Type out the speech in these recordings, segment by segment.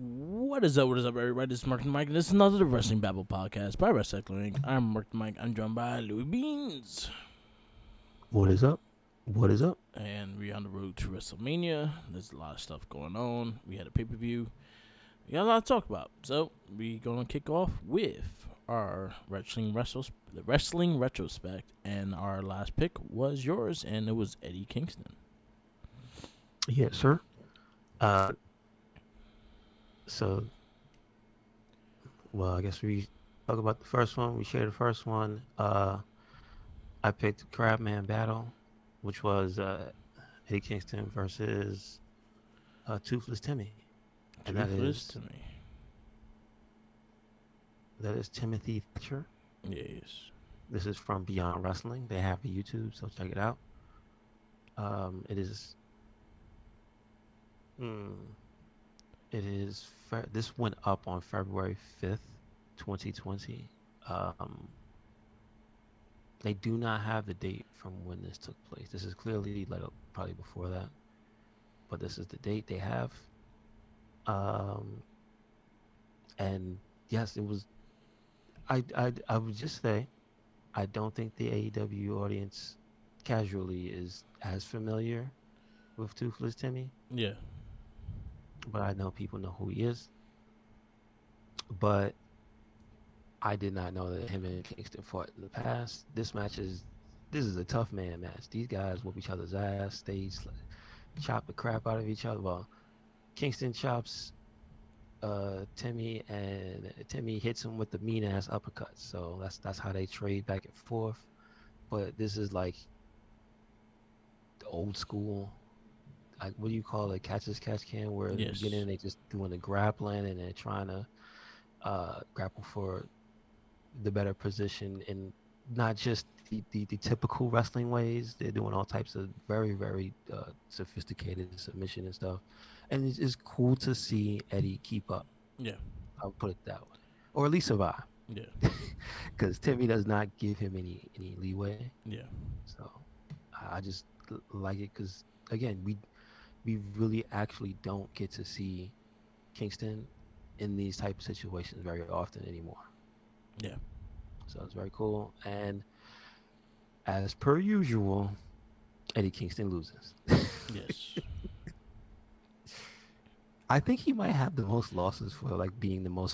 What is up? What is up, everybody? This is Mark and Mike, and this is another Wrestling Babble podcast by Wrestling Inc. I'm Mark and Mike. I'm joined by Louis Beans, What is up? What is up? and we're on the road to WrestleMania. There's a lot of stuff going on. We had a pay per view. We got a lot to talk about. So we're gonna kick off with our wrestling retrospect, and our last pick was yours, and it was Eddie Kingston. Yes, sir. Uh, so, well, I guess we talk about the first one. We share the first one. I picked Crabman Battle, which was Eddie Kingston versus Toothless Timmy, and that Toothless is to me. that is Timothy Thatcher. Yes. This is from Beyond Wrestling. They have a YouTube, so check it out. It is. Mm, it is. This went up on February 5th, 2020. Um, They do not have the date from when this took place. This is clearly like probably before that, but this is the date they have. Um, and yes, it was. I would just say I don't think the AEW audience casually is as familiar with Toothless Timmy, Yeah. but I know people know who he is. But I did not know that him and Kingston fought in the past. This is a tough man match. These guys whoop each other's ass. They chop the crap out of each other. Well, Kingston chops Timmy, and Timmy hits him with the mean ass uppercut. So that's how they trade back and forth. But this is like the old school, like what do you call it, catch as catch can, where in the beginning Yes. they just doing the grappling and they're trying to grapple for the better position, and not just the typical wrestling ways. They're doing all types of very sophisticated submission and stuff, and it's cool to see Eddie keep up. Yeah. I'll put it that way, or at least survive, Yeah. because Timmy does not give him any leeway. Yeah. So I just like it because again, we really actually don't get to see Kingston in these type of situations very often anymore. Yeah. So it's very cool. And as per usual, Eddie Kingston loses. Yes. I think he might have the most losses for like being the one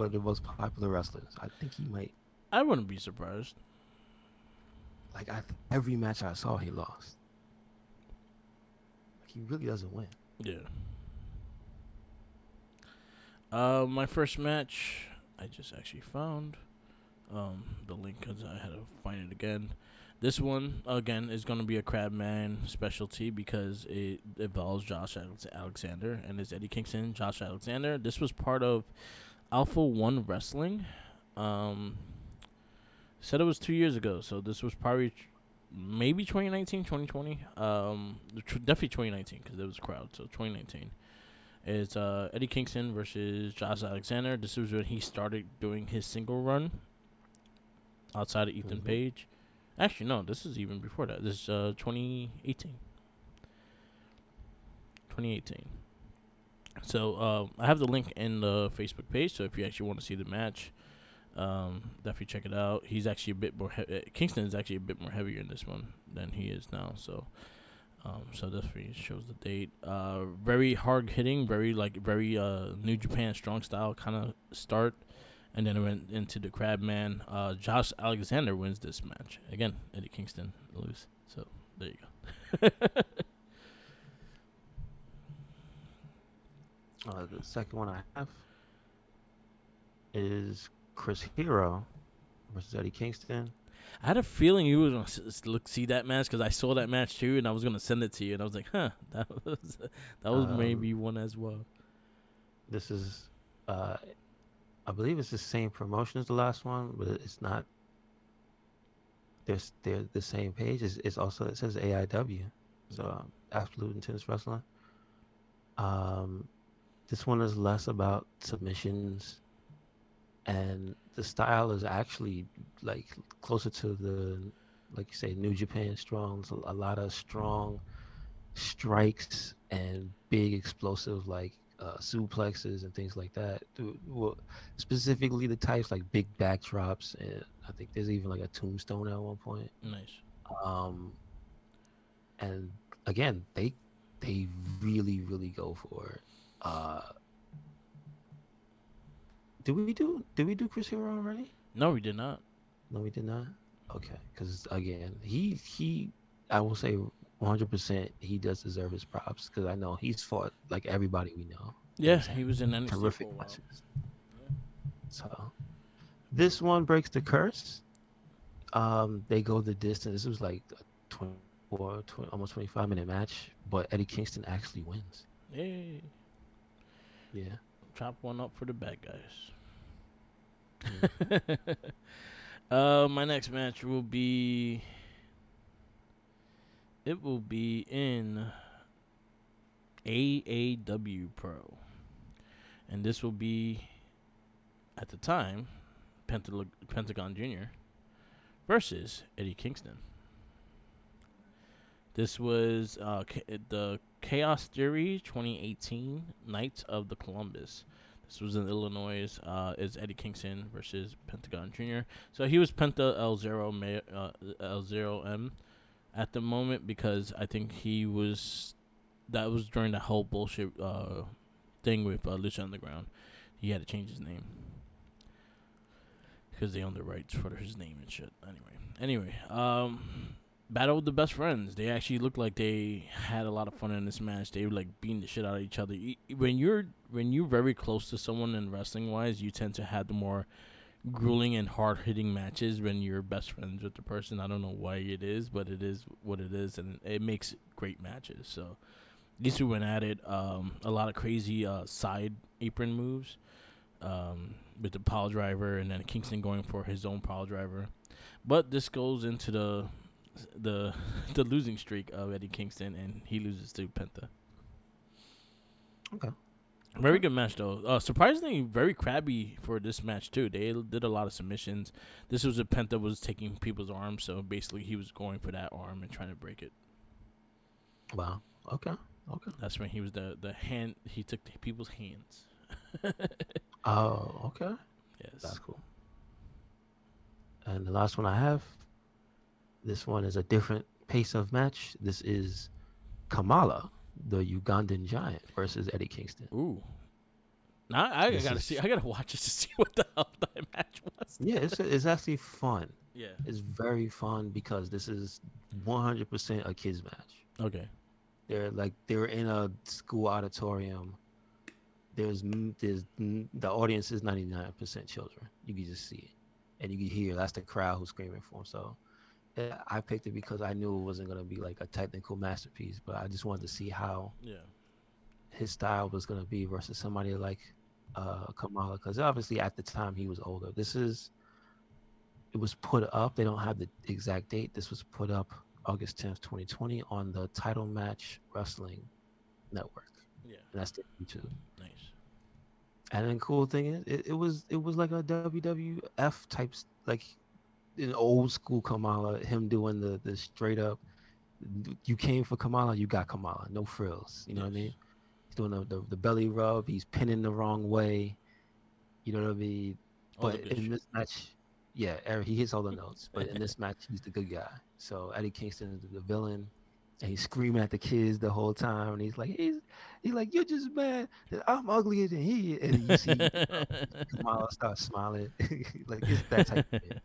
of the most popular wrestlers. I think he might. I wouldn't be surprised. Like every match I saw, he lost. Like he really doesn't win. Yeah. My first match, I just actually found the link because I had to find it again. This one again is going to be a Crabman specialty because it involves Alexander and it's Eddie Kingston, Josh Alexander. This was part of Alpha One Wrestling. Um, Said it was 2 years ago, so this was probably maybe 2019, 2020. Definitely 2019 because there was a crowd, so 2019. It's Eddie Kingston versus Josh Alexander. This was when he started doing his single run outside of Ethan Hmm. Page. Actually, no, this is even before that. This is 2018. 2018. So I have the link in the Facebook page. So if you actually want to see the match, definitely check it out. He's actually a bit more. Kingston is actually a bit more heavier in this one than he is now. So definitely shows the date. Very hard hitting, very New Japan strong style kind of start, and then it went into the Crabman. Josh Alexander wins this match again. Eddie Kingston lose. So there you go. The second one I have is Chris Hero versus Eddie Kingston. I had a feeling you were gonna look see that match because I saw that match too, and I was gonna send it to you, and I was like, huh, that was Um, maybe one as well. this is, uh, I believe it's the same promotion as the last one, but it's not. They're the same page. It's also it says AIW, so Yeah. Absolute Intense Wrestling. Um, this one is less about submissions, and the style is actually like closer to the, like you say, New Japan strong. So a lot of strong strikes and big explosive like suplexes and things like that. Well, specifically the types like big backdrops, and I think there's even like a tombstone at one point. Nice. Um, and again, they really go for it. Uh, did we do Chris Hero already? No, we did not. No, we did not. Okay, because again, he I will say 100% he does deserve his props because I know he's fought like everybody we know, and Yeah, he's had he was in NXT for terrific a while. matches. So this one breaks the curse. They go the distance. This was like a 24, almost 25-minute match, but Eddie Kingston actually wins. Yay! Yeah. Chop one up for the bad Hmm. guys. My next match will be. It will be in AAW Pro, and this will be at the time Pentagon Jr. versus Eddie Kingston. This was the Chaos Theory 2018 Knights of the Columbus. This was in Illinois. Is Eddie Kingston versus Pentagon Jr. So he was Penta L0 M at the moment because I think he was that was during the whole bullshit thing with Lucha Underground. He had to change his name because they own the rights for his name and shit. Anyway, battle of the best friends. They actually looked like they had a lot of fun in this match. They were like beating the shit out of each other. When you're very close to someone in wrestling wise, you tend to have the more grueling and hard hitting matches when you're best friends with the person. I don't know why it is, but it is what it is, and it makes great matches. So these two went at it. A lot of crazy side apron moves with the pile driver, and then Kingston going for his own pile driver. But this goes into the the losing streak of Eddie Kingston, and he loses to Penta. Okay. Very Okay. good match though. Surprisingly, very crabby for this match too. They did a lot of submissions. This was a Penta was taking people's arms, so basically he was going for that arm and trying to break it. Wow. Okay. Okay. That's when he was the hand. He took the people's hands. Oh, okay. Yes. That's cool. And the last one I have, this one is a different pace of match. This is Kamala, the Ugandan giant, versus Eddie Kingston. Ooh. Now I This gotta see. is I gotta watch it to see what the hell that match was. yeah, it's actually fun. Yeah. It's very fun because this is 100% a kids match. Okay. They're in a school auditorium. The audience is 99% children. You can just see it, and you can hear that's the crowd who's screaming for him. So yeah, I picked it because I knew it wasn't gonna be like a technical masterpiece, but I just wanted to see how Yeah. his style was gonna be versus somebody like Kamala, because obviously at the time he was older. It was put up. They don't have the exact date. This was put up August 10th, 2020 on the Title Match Wrestling Network, Yeah. and that's their YouTube. Nice. And then cool thing is, it was like a WWF type, like an old school Kamala, him doing the straight up. You came for Kamala, you got Kamala, no frills. You know what I Yes. mean? He's doing the belly rub. He's pinning the wrong way. You know what I mean? All the But good in shit. this match, yeah, he hits all the notes. But in this match, he's the good guy. So Eddie Kingston is the villain, and he's screaming at the kids the whole time. And he's like, you're just mad that I'm uglier than he. And you see Kamala start smiling, like it's that type of thing.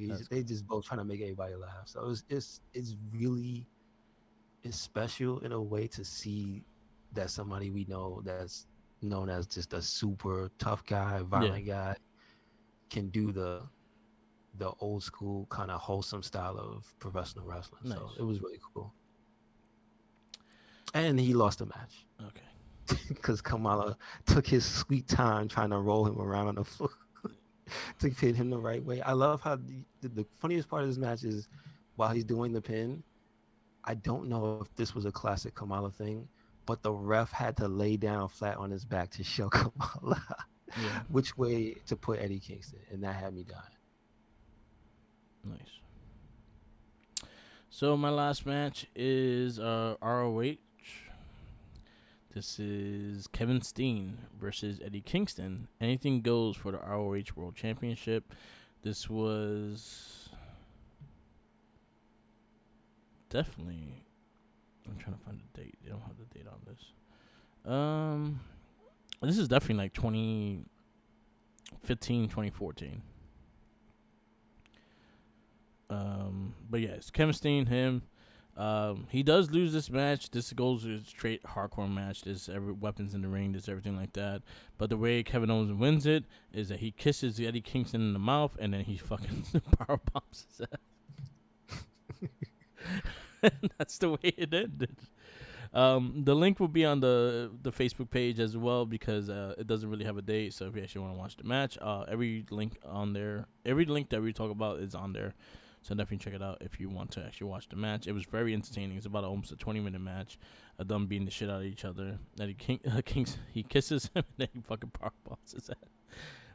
That's They cool. just both trying to make everybody laugh. So it's really it's special in a way to see that somebody we know that's known as just a super tough guy, Yeah. violent guy, can do the old school kind of wholesome style of professional wrestling. So Nice. it was really cool. And he lost the match Okay. because Kamala took his sweet time trying to roll him around on the floor to pin him the right way. I love how the funniest part of this match is while he's doing the pin, I don't know if this was a classic Kamala thing, but the ref had to lay down flat on his back to show Kamala Yeah. which way to put Eddie Kingston, and that had me dying. Nice. So my last match is ROH. This is Kevin Steen versus Eddie Kingston. Anything goes for the ROH World Championship. This was definitely. I'm trying to find the date. They don't have the date on this. This is definitely like 2015, 2014. But yeah, it's Kevin Steen, him. He does lose this match. This goes a straight hardcore match. There's every weapons in the ring. There's everything like that. But the way Kevin Owens wins it is that he kisses Eddie Kingston in the mouth and then he fucking power bombs his ass. That's the way it ended. The link will be on the Facebook page as well because it doesn't really have a date. So if you actually want to watch the match, every link on there, every link that we talk about is on there. So definitely check it out if you want to actually watch the match. It was very entertaining. It's about almost a 20-minute match. Them beating the shit out of each other. Then Kings he kisses him and then he fucking power bombs his ass.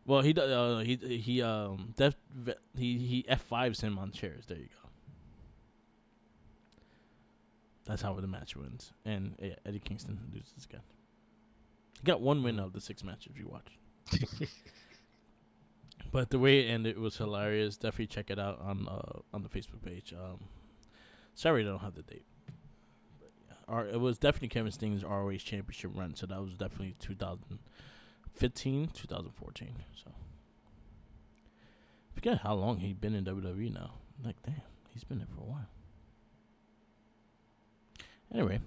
Well, he F5s him on chairs. There you go. That's how the match wins. And yeah, Eddie Kingston loses again. He got one win out of the six matches you watched. But the way it ended was hilarious. Definitely check it out on the Facebook page. Sorry, I don't have the date. But yeah, it was definitely Kevin Steen's ROH Championship run. So that was definitely 2015, 2014. So forget how long he'd been in WWE now. Like damn, he's been there for a while. Anyway,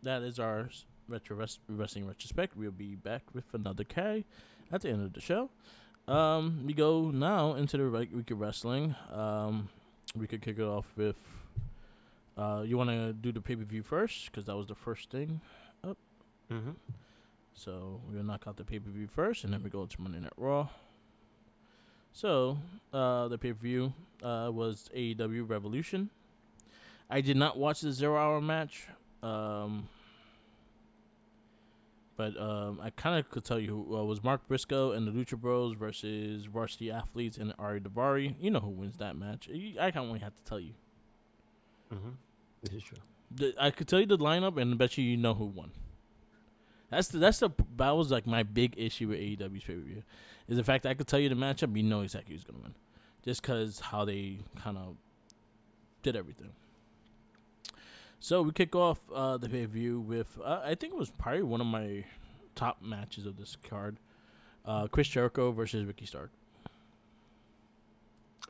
that is our wrestling retrospect. We'll be back with another K at the end of the show. We go now into the week of wrestling. We could kick it off with. You want to do the pay per view first because that was the first thing up. Mm-hmm. So we're gonna knock out the pay per view first, and then we go to Monday Night Raw. So the pay per view was AEW Revolution. I did not watch the 0 hour match. Um, But I kind of could tell you who was Mark Briscoe and the Lucha Bros versus Varsity Athletes and Ari Davari. You know who wins that match. I can't only have to tell you. Mm-hmm. This is true. I could tell you the lineup and bet you know who won. That was like my big issue with AEW's pay per view, is the fact that I could tell you the matchup, you know exactly who's gonna win, just because how they kind of did everything. So we kick off the pay per view with I think it was probably one of my top matches of this card. Chris Jericho versus Ricky Stark.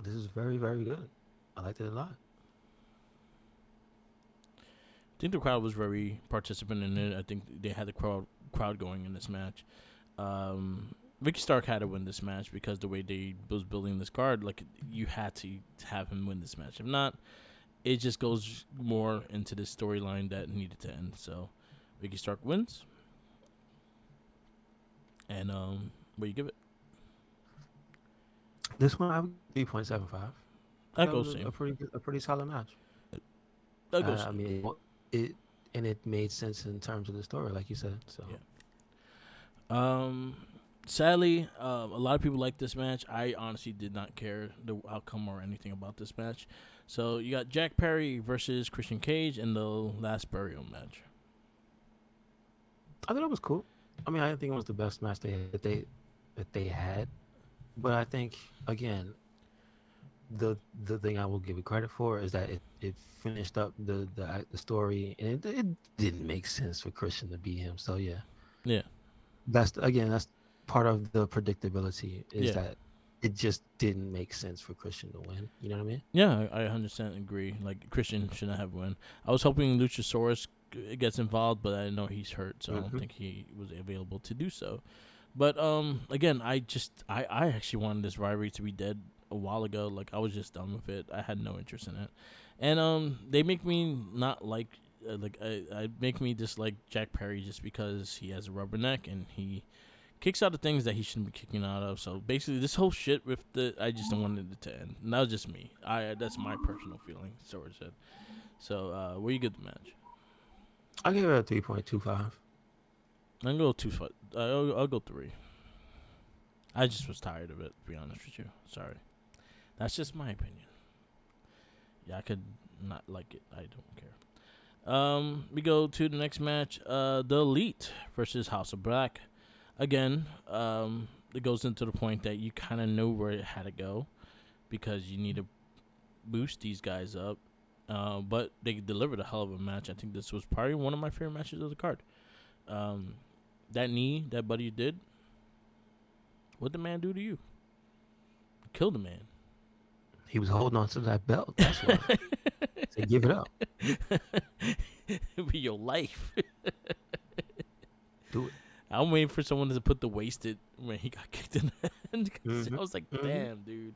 This is very, very good. I liked it a lot. I think the crowd was very participant in it. I think they had the crowd going in this match. Ricky Stark had to win this match because the way they was building this card, like you had to have him win this match. If not, it just goes more into the storyline that needed to end. So Ricky Stark wins, and what do you give it? This one I would 3.75. That That was goes same. a pretty solid match. That goes I same. mean, it and it made sense in terms of the story, like you said. So Yeah. Um, Sadly, a lot of people like this match. I honestly did not care the outcome or anything about this match. So you got Jack Perry versus Christian Cage in the last burial match. I thought it was cool. I mean, I didn't think it was the best match that they had, but I think again, the thing I will give it credit for is that it finished up the story, and it didn't make sense for Christian to beat him. So yeah, Yeah, that's part of the predictability is yeah, that it just didn't make sense for Christian to win. You know what I mean? yeah. I 100% agree. Like Christian should not have won. I was hoping Luchasaurus gets involved, but I know he's hurt, so I don't Mm-hmm. think he was available to do so. But again, I actually wanted this rivalry to be dead a while ago. Like I was just done with it. I had no interest in it, and they make me not like I make me dislike Jack Perry just because he has a rubber neck and he kicks out of things that he shouldn't be kicking out of. So basically, this whole shit with I just don't want it to end. And that was just me. That's my personal feeling. So it said. So where you get the match? I gave it a 3.25. I'm gonna go two foot. I'll go three. I just was tired of it, to be honest with you. Sorry. That's just my opinion. Yeah, I could not like it. I don't care. We go to the next match. The Elite versus House of Black. Again, it goes into the point that you kind of know where it had to go because you need to boost these guys up. But they delivered a hell of a match. I think this was probably one of my favorite matches of the card. Um, that knee that Buddy did, what the man do to you? Killed the man. He was holding on to that belt. That's why. Say, give it up. It'd be your life. Do it. I'm waiting for someone to put the wasted when he got kicked in the head. I Mm-hmm. was like, Mm-hmm. damn, dude.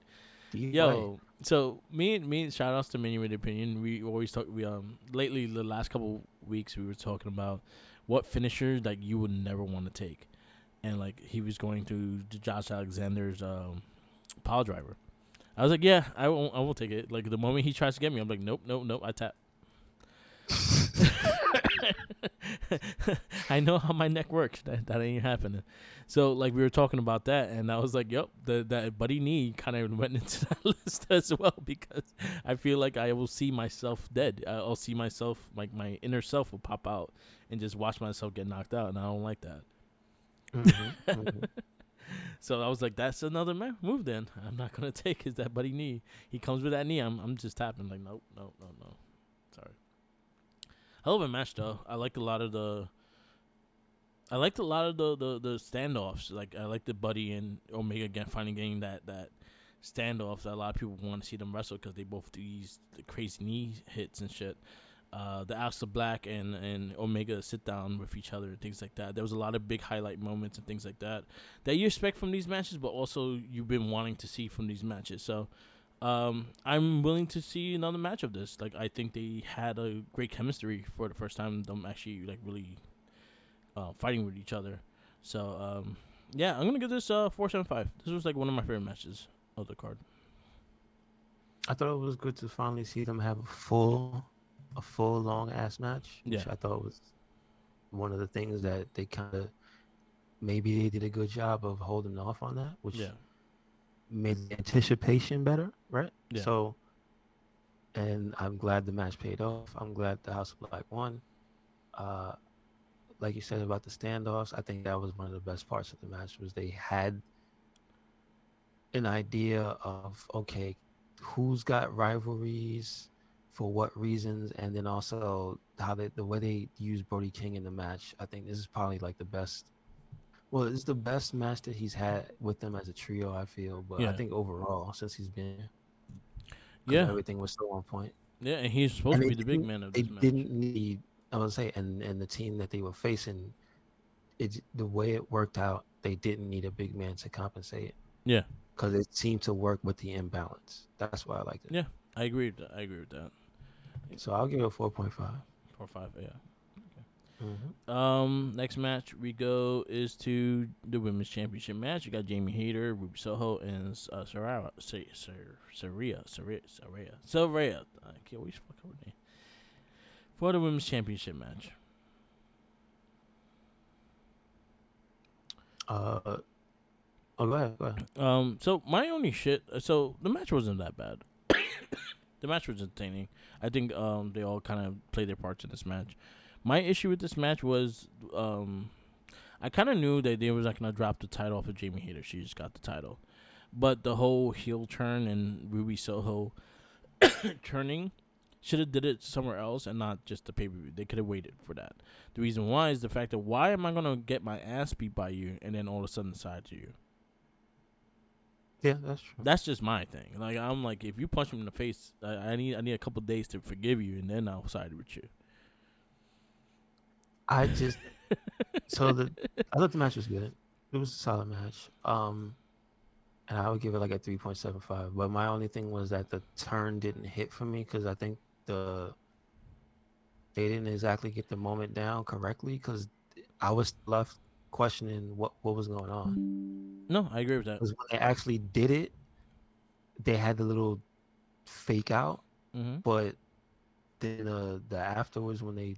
DY. Yo, so me, shout outs to Menu with Opinion. We always talk. We lately the last couple weeks we were talking about what finisher like you would never want to take, and like he was going through Josh Alexander's pile driver. I was like, yeah, I will take it. Like the moment he tries to get me, I'm like, nope, nope, nope. I tap. I know how my neck works. That ain't happening. So like we were talking about that, and I was like, yep, that buddy knee kind of went into that list as well because I feel like I will see myself dead. I'll see myself like my inner self will pop out and just watch myself get knocked out, and I don't like Mm-hmm. that. Mm-hmm. So I was like, that's another move. Then I'm not gonna take is that buddy knee. He comes with that knee. I'm just tapping like nope, nope, no, no. Sorry. Hell of a match though. I liked a lot of the standoffs. Like I like the Buddy and Omega again finally getting that standoffs that a lot of people want to see them wrestle because they both do these the crazy knee hits and shit. The Aleister Black and Omega sit down with each other and things like that. There was a lot of big highlight moments and things like that that you expect from these matches, but also you've been wanting to see from these matches. So I'm willing to see another match of this. Like I think they had a great chemistry for the first time. Them actually like really fighting with each other. So yeah, I'm gonna give this 4.75. This was like one of my favorite matches of the card. I thought it was good to finally see them have a full long ass match, Yeah, which I thought was one of the things that they kind of maybe they did a good job of holding off on that, yeah, which made the anticipation better, right? yeah, So, and I'm glad the match paid off. I'm glad the House of Black won. Uh, like you said about the standoffs, I think that was one of the best parts of the match was they had an idea of okay, who's got rivalries for what reasons, and then also how the way they use Brody King in the match. I think this is probably like the best. Well, it's the best match that he's had with them as a trio. I feel, but I yeah, think overall since he's been here, because yeah, everything was so on point, yeah. And he's supposed and to be the big man of they this match. didn't need. I would say, and the team that they were facing, it the way it worked out, they didn't need a big man to compensate Yeah, because it seemed to work with the imbalance. That's why I liked it. yeah. I agree with that. I agree with that. So I'll give it a 4.5. 4.5. Yeah. Mm-hmm. Next match we go is to the women's championship match. You got Jamie Hayter, Ruby Soho, and Saraya. I can't always fuck her name for the women's championship match. Oh, go ahead, go ahead. So my only shit. So the match wasn't that bad. The match was entertaining. I think they all kind of played their parts in this match. My issue with this match was I kind of knew that they was not gonna drop the title off of Jamie Hayter. She just got the title, but the whole heel turn and Ruby Soho turning should have did it somewhere else and not just the pay per view. They could have waited for that. The reason why is the fact that why am I gonna get my ass beat by you and then all of a sudden side to you? Yeah, that's true. That's just my thing. Like I'm like, if you punch me in the face, I need a couple days to forgive you, and then I'll side with you. I just so the I thought the match was good. It was a solid match. And I would give it like a 3.75. But my only thing was that the turn didn't hit for me because I think the they didn't exactly get the moment down correctly because I was left questioning what was going on. No, I agree with that. Because when they actually did it, they had the little fake out, Mhm. but then the afterwards when they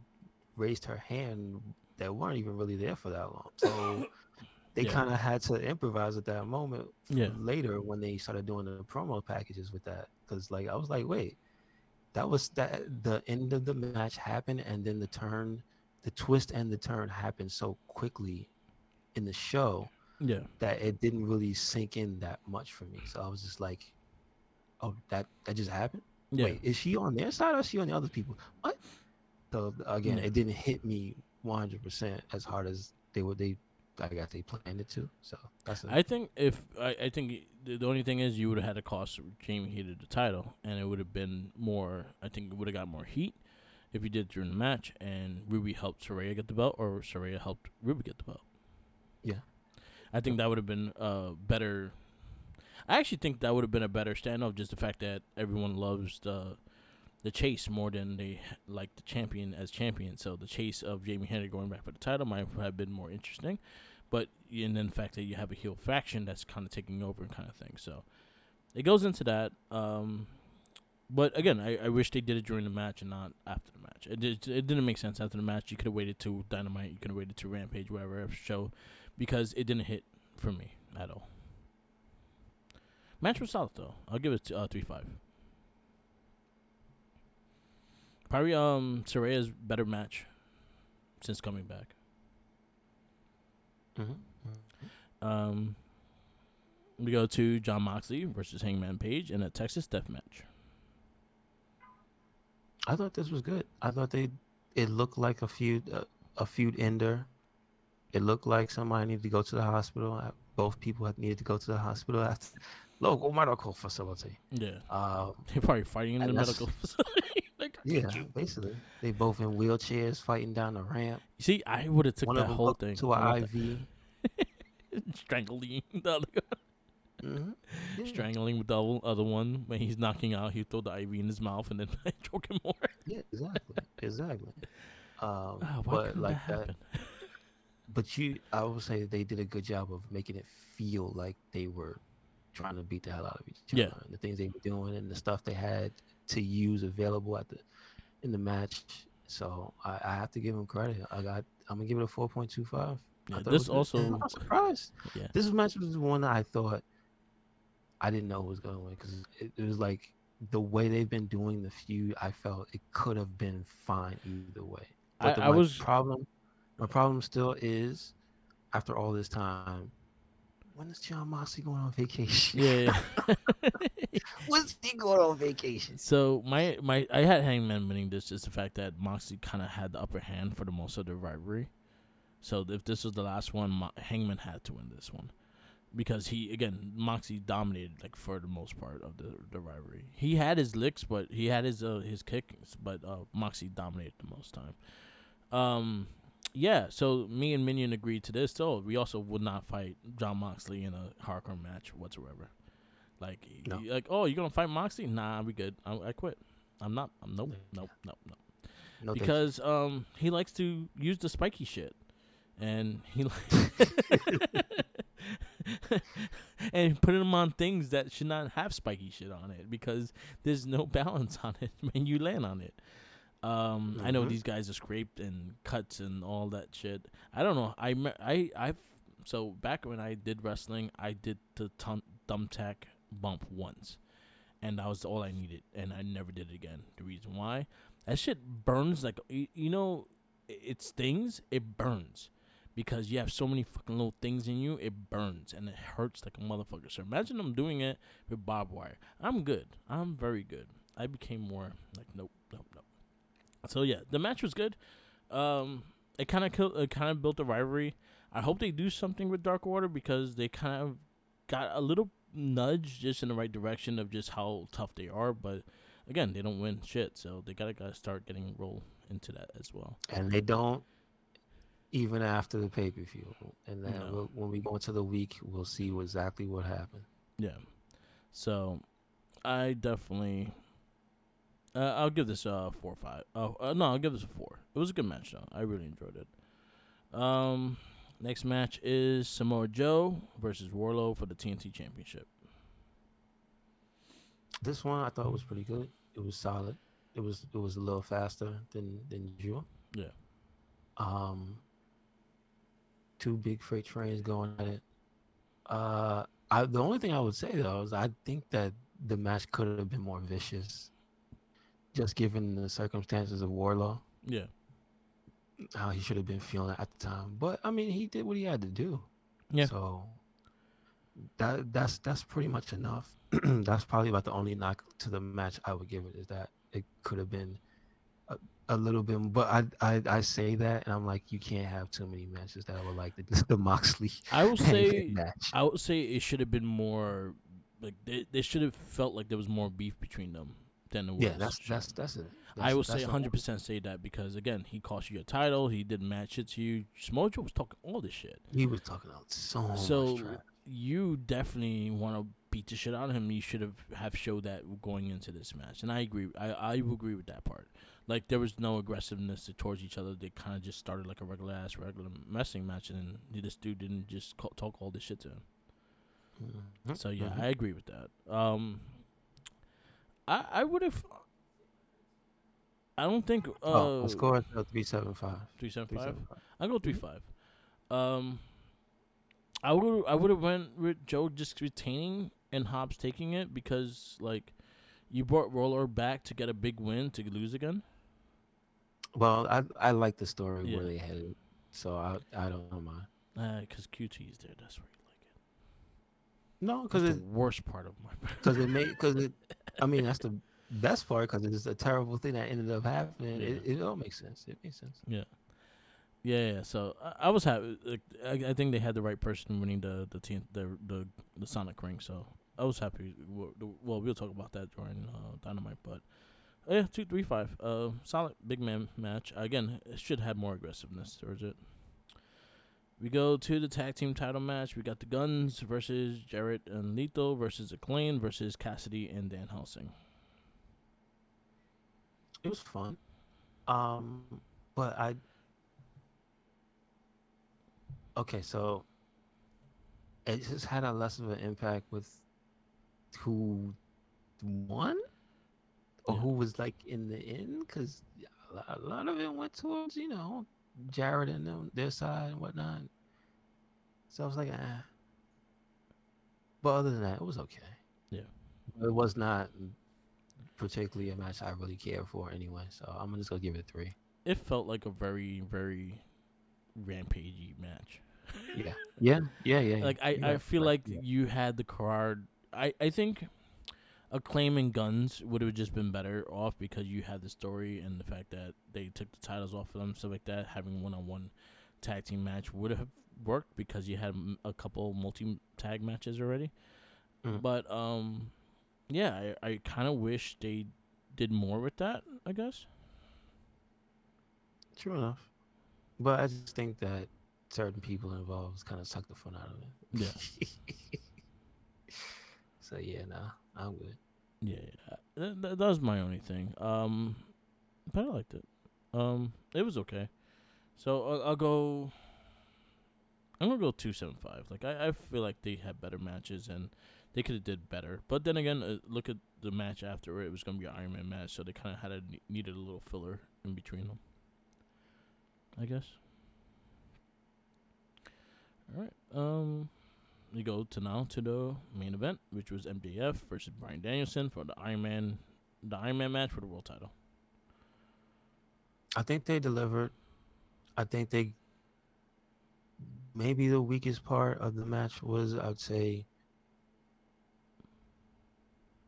raised her hand, they weren't even really there for that long. So they Yeah. kind of had to improvise at that moment for Yeah. later when they started doing the promo packages with that. Because like I was like, wait, that was that the end of the match happened, and then the twist and the turn happened so quickly in the show Yeah, that it didn't really sink in that much for me. So I was just like, oh, that just happened. yeah, Wait, is she on their side or is she on the other people? What? So again, yeah. it didn't hit me 100% as hard as they I guess they planned it to. So that's it. I think if I think the only thing is you would have had to cost Jamie Hayter the title, and it would have been more. I think it would have got more heat if you did it during the match, and Ruby helped Saraya get the belt, or Saraya helped Ruby get the belt. Yeah. I think Yep. that would have been better. I actually think that would have been a better standoff. Just the fact that everyone loves the chase more than they like the champion as champion. So the chase of Jamie Hayter going back for the title might have been more interesting. But and then the fact that you have a heel faction that's kind of taking over and kind of thing. So it goes into that. But again, I wish they did it during the match and not after the match. It didn't make sense after the match. You could have waited to Dynamite. You could have waited to Rampage, whatever show, because it didn't hit for me at all. Match was solid though. I'll give it 3-5. Probably Saraya's better match since coming back. Mm-hmm. Um, we go to John Moxley versus Hangman Page in a Texas Death Match. I thought this was good. I thought it looked like a feud ender. It looked like somebody needed to go to the hospital. Both people had needed to go to the hospital after local medical facility. Yeah, Um, they're probably fighting in the and medical that's facility. Like, I can't yeah, you. basically they both in wheelchairs fighting down the ramp. See, I would have took One of that them whole hooked thing. to I an want that. IV. Strangling the other guy. Hmm. Yeah, Strangling with the other one when he's knocking out. He throw the IV in his mouth and then choke him more. yeah, exactly, exactly. Why But couldn't that like that, happen? I would say they did a good job of making it feel like they were trying to beat the hell out of each Yeah, other, and the things they were doing, and the stuff they had to use available at the in the match. So I have to give them credit. I'm gonna give it a 4.25. I yeah. thought it This was good, and I'm also, not surprised. yeah. This match was the one that I thought I didn't know was gonna win because it was like the way they've been doing the feud. I felt it could have been fine either way. But I was, my problem still is after all this time, when is John Moxley going on vacation? yeah. Yeah. When's he going on vacation? So my I had Hangman winning this just the fact that Moxley kind of had the upper hand for the most of the rivalry. So if this was the last one, Hangman had to win this one because he again Moxley dominated like for the most part of the rivalry. He had his licks, but he had his kickings, but Moxley dominated the most time. Um, yeah. So me and Minion agreed to this. So we also would not fight John Moxley in a hardcore match whatsoever. Like, No, oh, you gonna fight Moxley? Nah, we good. I quit. I'm not. I'm nope, no, nope, nope, nope. no, thank you. Because he likes to use the spiky shit, and he and putting them on things that should not have spiky shit on it because there's no balance on it when you land on it. I know Hmm. these guys are scraped and cuts and all that shit. I don't know. I've so back when I did wrestling, I did the thumbtack bump once, and that was all I needed, and I never did it again. The reason why, that shit burns like it stings. It burns because you have so many fucking little things in you. It burns and it hurts like a motherfucker. So imagine I'm doing it with barbed wire. I'm good. I'm very good. I became more like nope, nope, nope. So yeah, the match was good. Um, it kind of built a rivalry. I hope they do something with Dark Order because they kind of got a little nudge just in the right direction of just how tough they are. But again, they don't win shit, so they gotta start getting roll into that as well. And they don't even after the pay-per-view. And then No, when we go into the week, we'll see exactly what happened. yeah. So I definitely. I'll give this a 4 or 5. No, I'll give this a 4. It was a good match though. I really enjoyed it. Next match is Samoa Joe versus Warlow for the TNT Championship. This one I thought was pretty good. It was solid. It was a little faster than usual. Yeah. Um, two big freight trains going at it. The only thing I would say though is I think that the match could have been more vicious just given the circumstances of Warlaw, Yeah, how he should have been feeling at the time. But I mean, he did what he had to do. yeah. So that's pretty much enough. That's probably about the only knock to the match I would give it is that it could have been a, a little bit. But I say that and I'm like, you can't have too many matches that were like the, the Moxley I would Hangman say, match. I would say it should have been more. Like they should have felt like there was more beef between them than it Yeah, was shown. that's it. I would say That's the only 100% say that because again, he cost you your title. He didn't match it to you. Smojo was talking all this shit. he was talking about so much So trash. you definitely want to beat the shit out of him. You should have showed that going into this match, and I agree. I agree with that part. Like there was no aggressiveness towards each other. They kind of just started like a regular messing match, and then this dude didn't just talk all this shit to him. So yeah, Hmm. I agree with that. I would have. I don't think Oh, my score is 375. 375. 375. I go three Mm-hmm. five. Um, I would have went with Joe just retaining and Hobbs taking it because like you brought Roller back to get a big win to lose again. Well, I like the story where Yeah, they headed, so I don't mind. because QT's there. That's where you like it. No, That's the worst part of my. because it I mean that's the best part because it's a terrible thing that ended up happening. Yeah, It all makes sense. It makes sense. yeah, yeah. So I was happy. Like, I think they had the right person winning the team the Sonic ring. So I was happy. Well, we'll talk about that during Dynamite, but yeah, 2-3-5. Solid big man match. Again, it should have more aggressiveness towards it. We go to the tag team title match. We got the Guns versus Jarrett and Lethal versus Acclaim versus Cassidy and Dan Helsing. It was fun. But I okay, so it just had a less of an impact with who won or Yeah, who was like in the end because a lot of it went towards Jared and them their side and whatnot. So I was like, but other than that, it was okay. yeah. It was not particularly a match I really care for anyway. So I'm just gonna give it a 3. It felt like a very, very rampagey match. Yeah, yeah, yeah, yeah, yeah. Like I, You're I right. feel You're right. like You're right. you had the card. I think Acclaim and Guns would have just been better off because you had the story and the fact that they took the titles off of them, stuff like that. Having one-on-one tag team match would have worked because you had a couple multi tag matches already. Mm, But yeah, I kind of wish they did more with that. I guess. true enough. But I just think that certain people involved kind of suck the fun out of Yeah, it. So yeah, nah, I'm good. yeah, yeah. That was my only thing. But I liked it. It was okay. So I'll go. I'm gonna go 275. Like I feel like they had better matches and they could have did better. But then again, look at the match after it was gonna be an Iron Man match, so they kind of had needed a little filler in between them. I guess. All right. We go to now to the main event, which was MJF versus Bryan Danielson for the Iron Man match for the world title. I think they delivered. I think they maybe the weakest part of the match was I'd say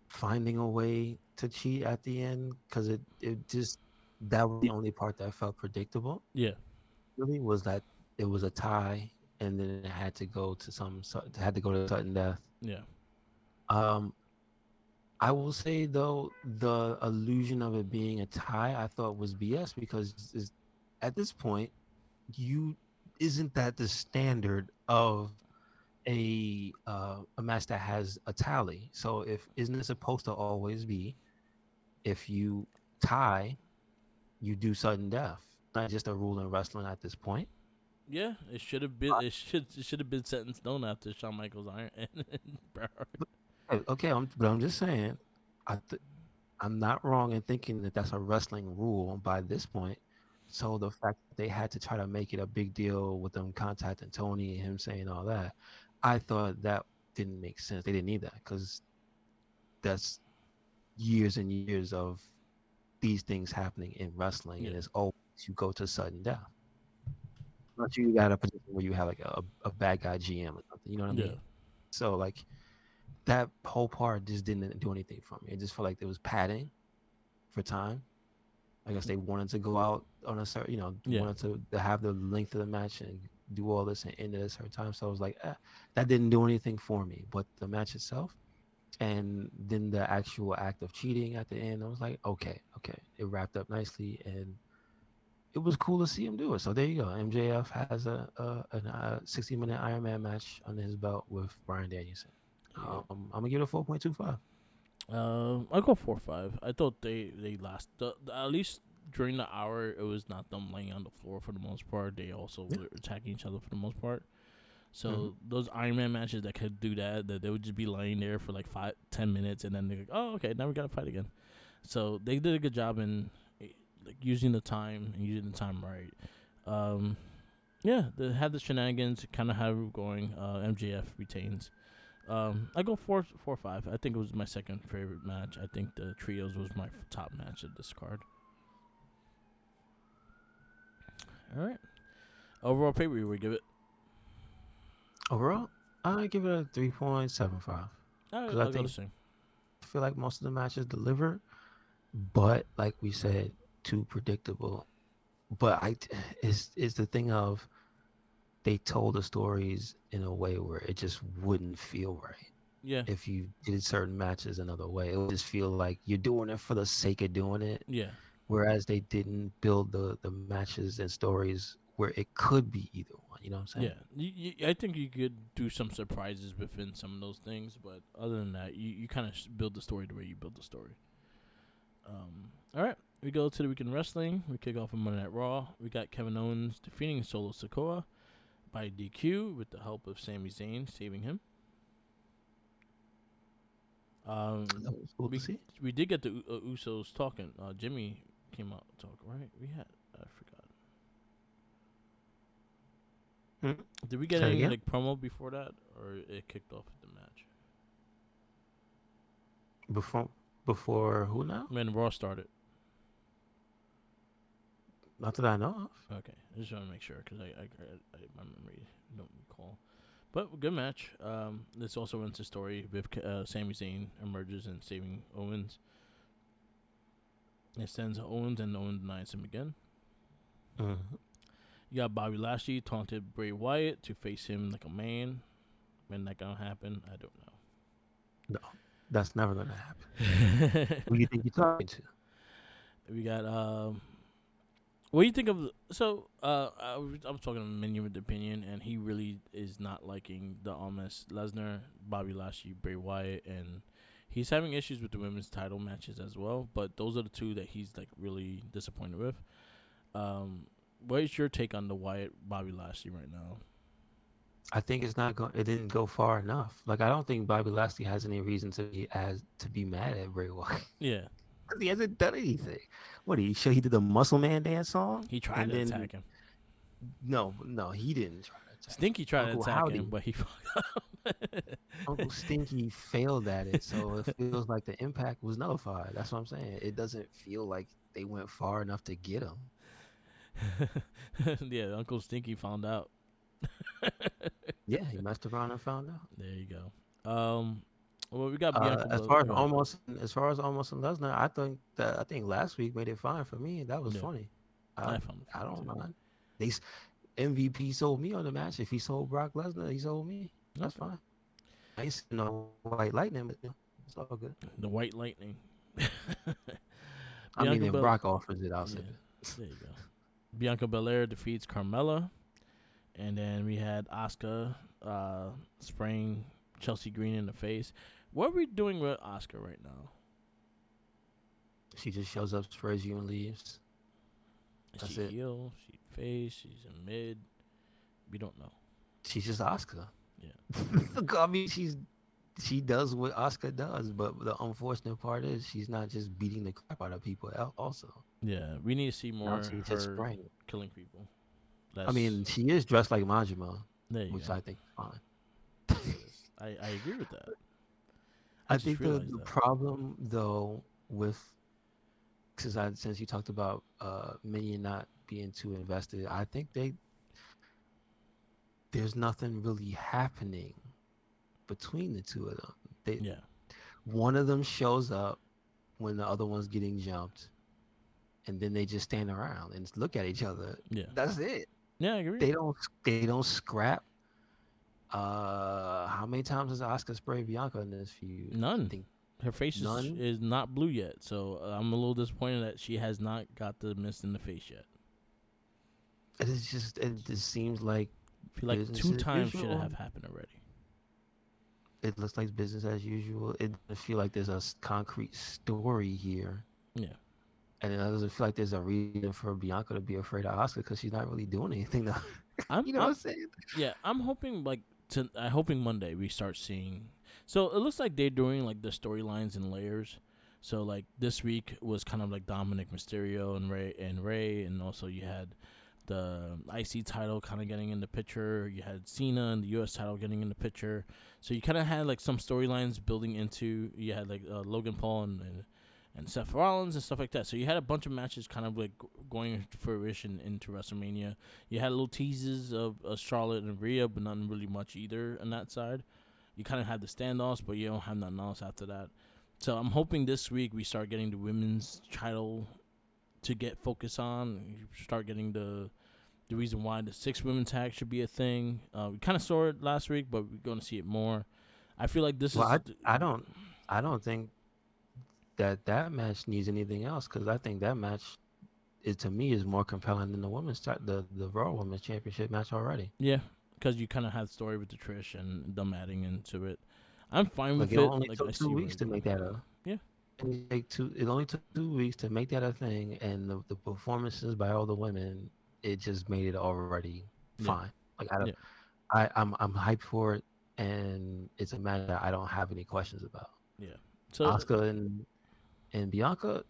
finding a way to cheat at the end because it just that was the only part that felt predictable. Yeah, Really was that it was a tie and then it had to go to had to go to sudden death. yeah, Um, I will say though the illusion of it being a tie I thought was BS because at this point you isn't that the standard of a match that has a tally. So if isn't it supposed to always be if you tie, you do sudden death. Not just a rule in wrestling at this point. yeah. It should have been. It should have been set in stone after Shawn Michaels Iron and Bret Hart. But, okay, but I'm just saying, I I'm not wrong in thinking that that's a wrestling rule by this point. So the fact that they had to try to make it a big deal with them contacting Tony and him saying all that, I thought that didn't make sense. They didn't need that because that's years and years of these things happening in wrestling, Yeah. and it's always you go to sudden death. Not you got a position where you have like a bad guy GM or something. You know what I Yeah. mean? So like that whole part just didn't do anything for me. It just felt like there was padding for time. I guess they wanted to go out on a certain, Yeah. wanted to have the length of the match and do all this and end at a certain time. So I was like, that didn't do anything for me. But the match itself, and then the actual act of cheating at the end, I was like, okay, okay, it wrapped up nicely, and it was cool to see him do it. So there you go. MJF has a 60-minute Iron Man match under his belt with Bryan Danielson. Yeah. I'm gonna give it a 4.25. I'll go 4-5. I thought they last at least during the hour it was not them laying on the floor for the most part. They also Yeah. were attacking each other for the most part. Hmm. So those Iron Man matches that could do that they would just be laying there for like 5-10 minutes and then they're like, oh okay, now we gotta fight again. So they did a good job in like using the time and using the time right. Um, yeah, they had the shenanigans, kind of have it going. MJF retains. I go 4-5. I think it was my second favorite match. I think the trios was my top match of this card. All right. Overall pay per view, we give it. Overall, I give it a 3.75 because I I'll go the think same. I feel like most of the matches delivered, but like we said, too predictable. But it's the thing of they told the stories in a way where it just wouldn't feel right. Yeah, If you did certain matches another way, it would just feel like you're doing it for the sake of doing it. yeah, Whereas they didn't build the matches and stories where it could be either one. You know what I'm saying? yeah. I think you could do some surprises within some of those things, but other than that, you kind of build the story the way you build the story. All right. We go to the weekend wrestling. We kick off on Monday Night Raw. We got Kevin Owens defeating Solo Sikoa by DQ with the help of Sami Zayn saving him. That was cool to We see. we did get the Usos talking. Jimmy came out to talk, right? We had I forgot. Hmm. Did we get Say it any again. like promo before that, or it kicked off the match Before before who now? when Raw started? Not that I know of. Okay, I just want to make sure because my memory don't recall. But good match. This also runs the story with Sami Zayn emerges and saving Owens. It sends Owens and Owens denies him again. Hmm. You got Bobby Lashley taunted Bray Wyatt to face him like a man. When that gonna happen, I don't No, that's never gonna happen. know. Who do you think you're talking to? We got what do you think of so I was talking to Minion with opinion and he really is not liking the Almas Lesnar, Bobby Lashley, Bray Wyatt, and he's having issues with the women's title matches as well. But those are the two that he's like really disappointed with. Um, what is your take on the Wyatt Bobby Lashley right now? I think it's not going. It didn't go far enough. Like I don't think Bobby Lashley has any reason to be mad at Bray Wyatt Yeah, because he hasn't done anything. What did he show? He did the Muscle Man dance song, he tried and to then attack him. no, no, he didn't try to attack him. Stinky tried to Uncle attack him, Howdy, but he fucked up. Uncle Stinky failed at it, so it feels like the impact was nullified. That's what I'm saying. It doesn't feel like they went far enough to get him. Yeah, Uncle Stinky found out. Yeah, he messed around and found out. There you go. Well, we got Bianca As Belair. far as Go ahead. almost and Lesnar, I think last week made it fine for me. That was Yeah, funny. I I found it I funny don't too. mind. MVP sold me on the match. If he sold Brock Lesnar, he sold me. That's Okay. fine. I ain't seen no White Lightning, but it's all good. The White Lightning. I mean, Bianca if Bel. Brock offers it, I'll Yeah, sip it. there you go. Bianca Belair defeats Carmella, and then we had Asuka spraying Chelsea Green in the face. What are we doing with Asuka right now? She just shows up, sprays you, and leaves. Is she That's it. heel? She face? She's a mid? We don't know. She's just Oscar. Yeah, I mean, she does what Oscar does, but the unfortunate part is she's not just beating the crap out of people. Also, yeah. We need to see now more she's just her spraying. killing people. I That's mean, she is dressed like Majima, there. You which go. I think is fine. It is. I agree with that. I I just think the realized the that. problem though with since you talked about Minion not being too invested, I think there's nothing really happening between the two of them. They Yeah. One of them shows up when the other one's getting jumped, and then they just stand around and look at each other. Yeah. That's it. Yeah, I agree. They don't scrap. How many times has Oscar sprayed Bianca in this feud? I None. think Her face none. is not blue yet, so I'm a little disappointed that she has not got the mist in the face yet. It just seems like I feel like business two as times should usual. have happened already. It looks like business as usual. It doesn't feel like there's a concrete story here, Yeah. and it doesn't feel like there's a reason for Bianca to be afraid of Oscar because she's not really doing anything. To, I'm you know what I'm I'm saying? yeah, I'm hoping like I'm hoping Monday we start seeing. So it looks like they're doing like the storylines in layers. So like this week was kind of like Dominic Mysterio and Ray, and also you had the IC title kind of getting in the picture. You had Cena and the US title getting in the picture. So you kind of had like some storylines building into. You had like Logan Paul and Seth Rollins and stuff like that. So you had a bunch of matches kind of like going to fruition into WrestleMania. You had little teases of Charlotte and Rhea, but nothing really much either on that side. You kind of had the standoffs, but you don't have nothing else after that. So I'm hoping this week we start getting the women's title to get focus on. You start getting the reason why the six women tag should be a thing. We kind of saw it last week, but we're going to see it more. I feel like this Well, is I don't think that match needs anything else because I think that match is to me is more compelling than the Raw Women's Championship match already. yeah, because you kind of had story with the Trish and them adding into it. I'm fine Like with it it. only Like I took two see where weeks you're to going. make that a. Yeah, It only took 2 weeks to make that a thing, and the performances by all the women, it just made it already yeah, fine. Like I don't, yeah, I'm hyped for it, and it's a match that I don't have any questions about. yeah. So Oscar and Bianca,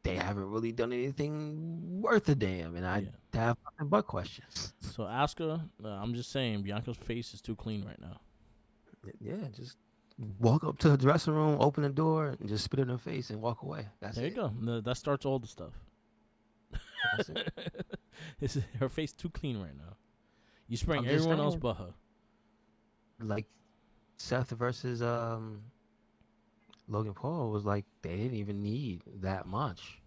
they haven't really done anything worth a damn, and I yeah. have nothing but questions. So Asuka, I'm just saying Bianca's face is too clean right now. Yeah, just walk up to the dressing room, open the door, and just spit in her face and walk away. That's There you it. go. That starts all the stuff. That's it. Her face too clean right now. You spraying I'm just everyone else saying, but her. like Seth versus Logan Paul was like they didn't even need that much.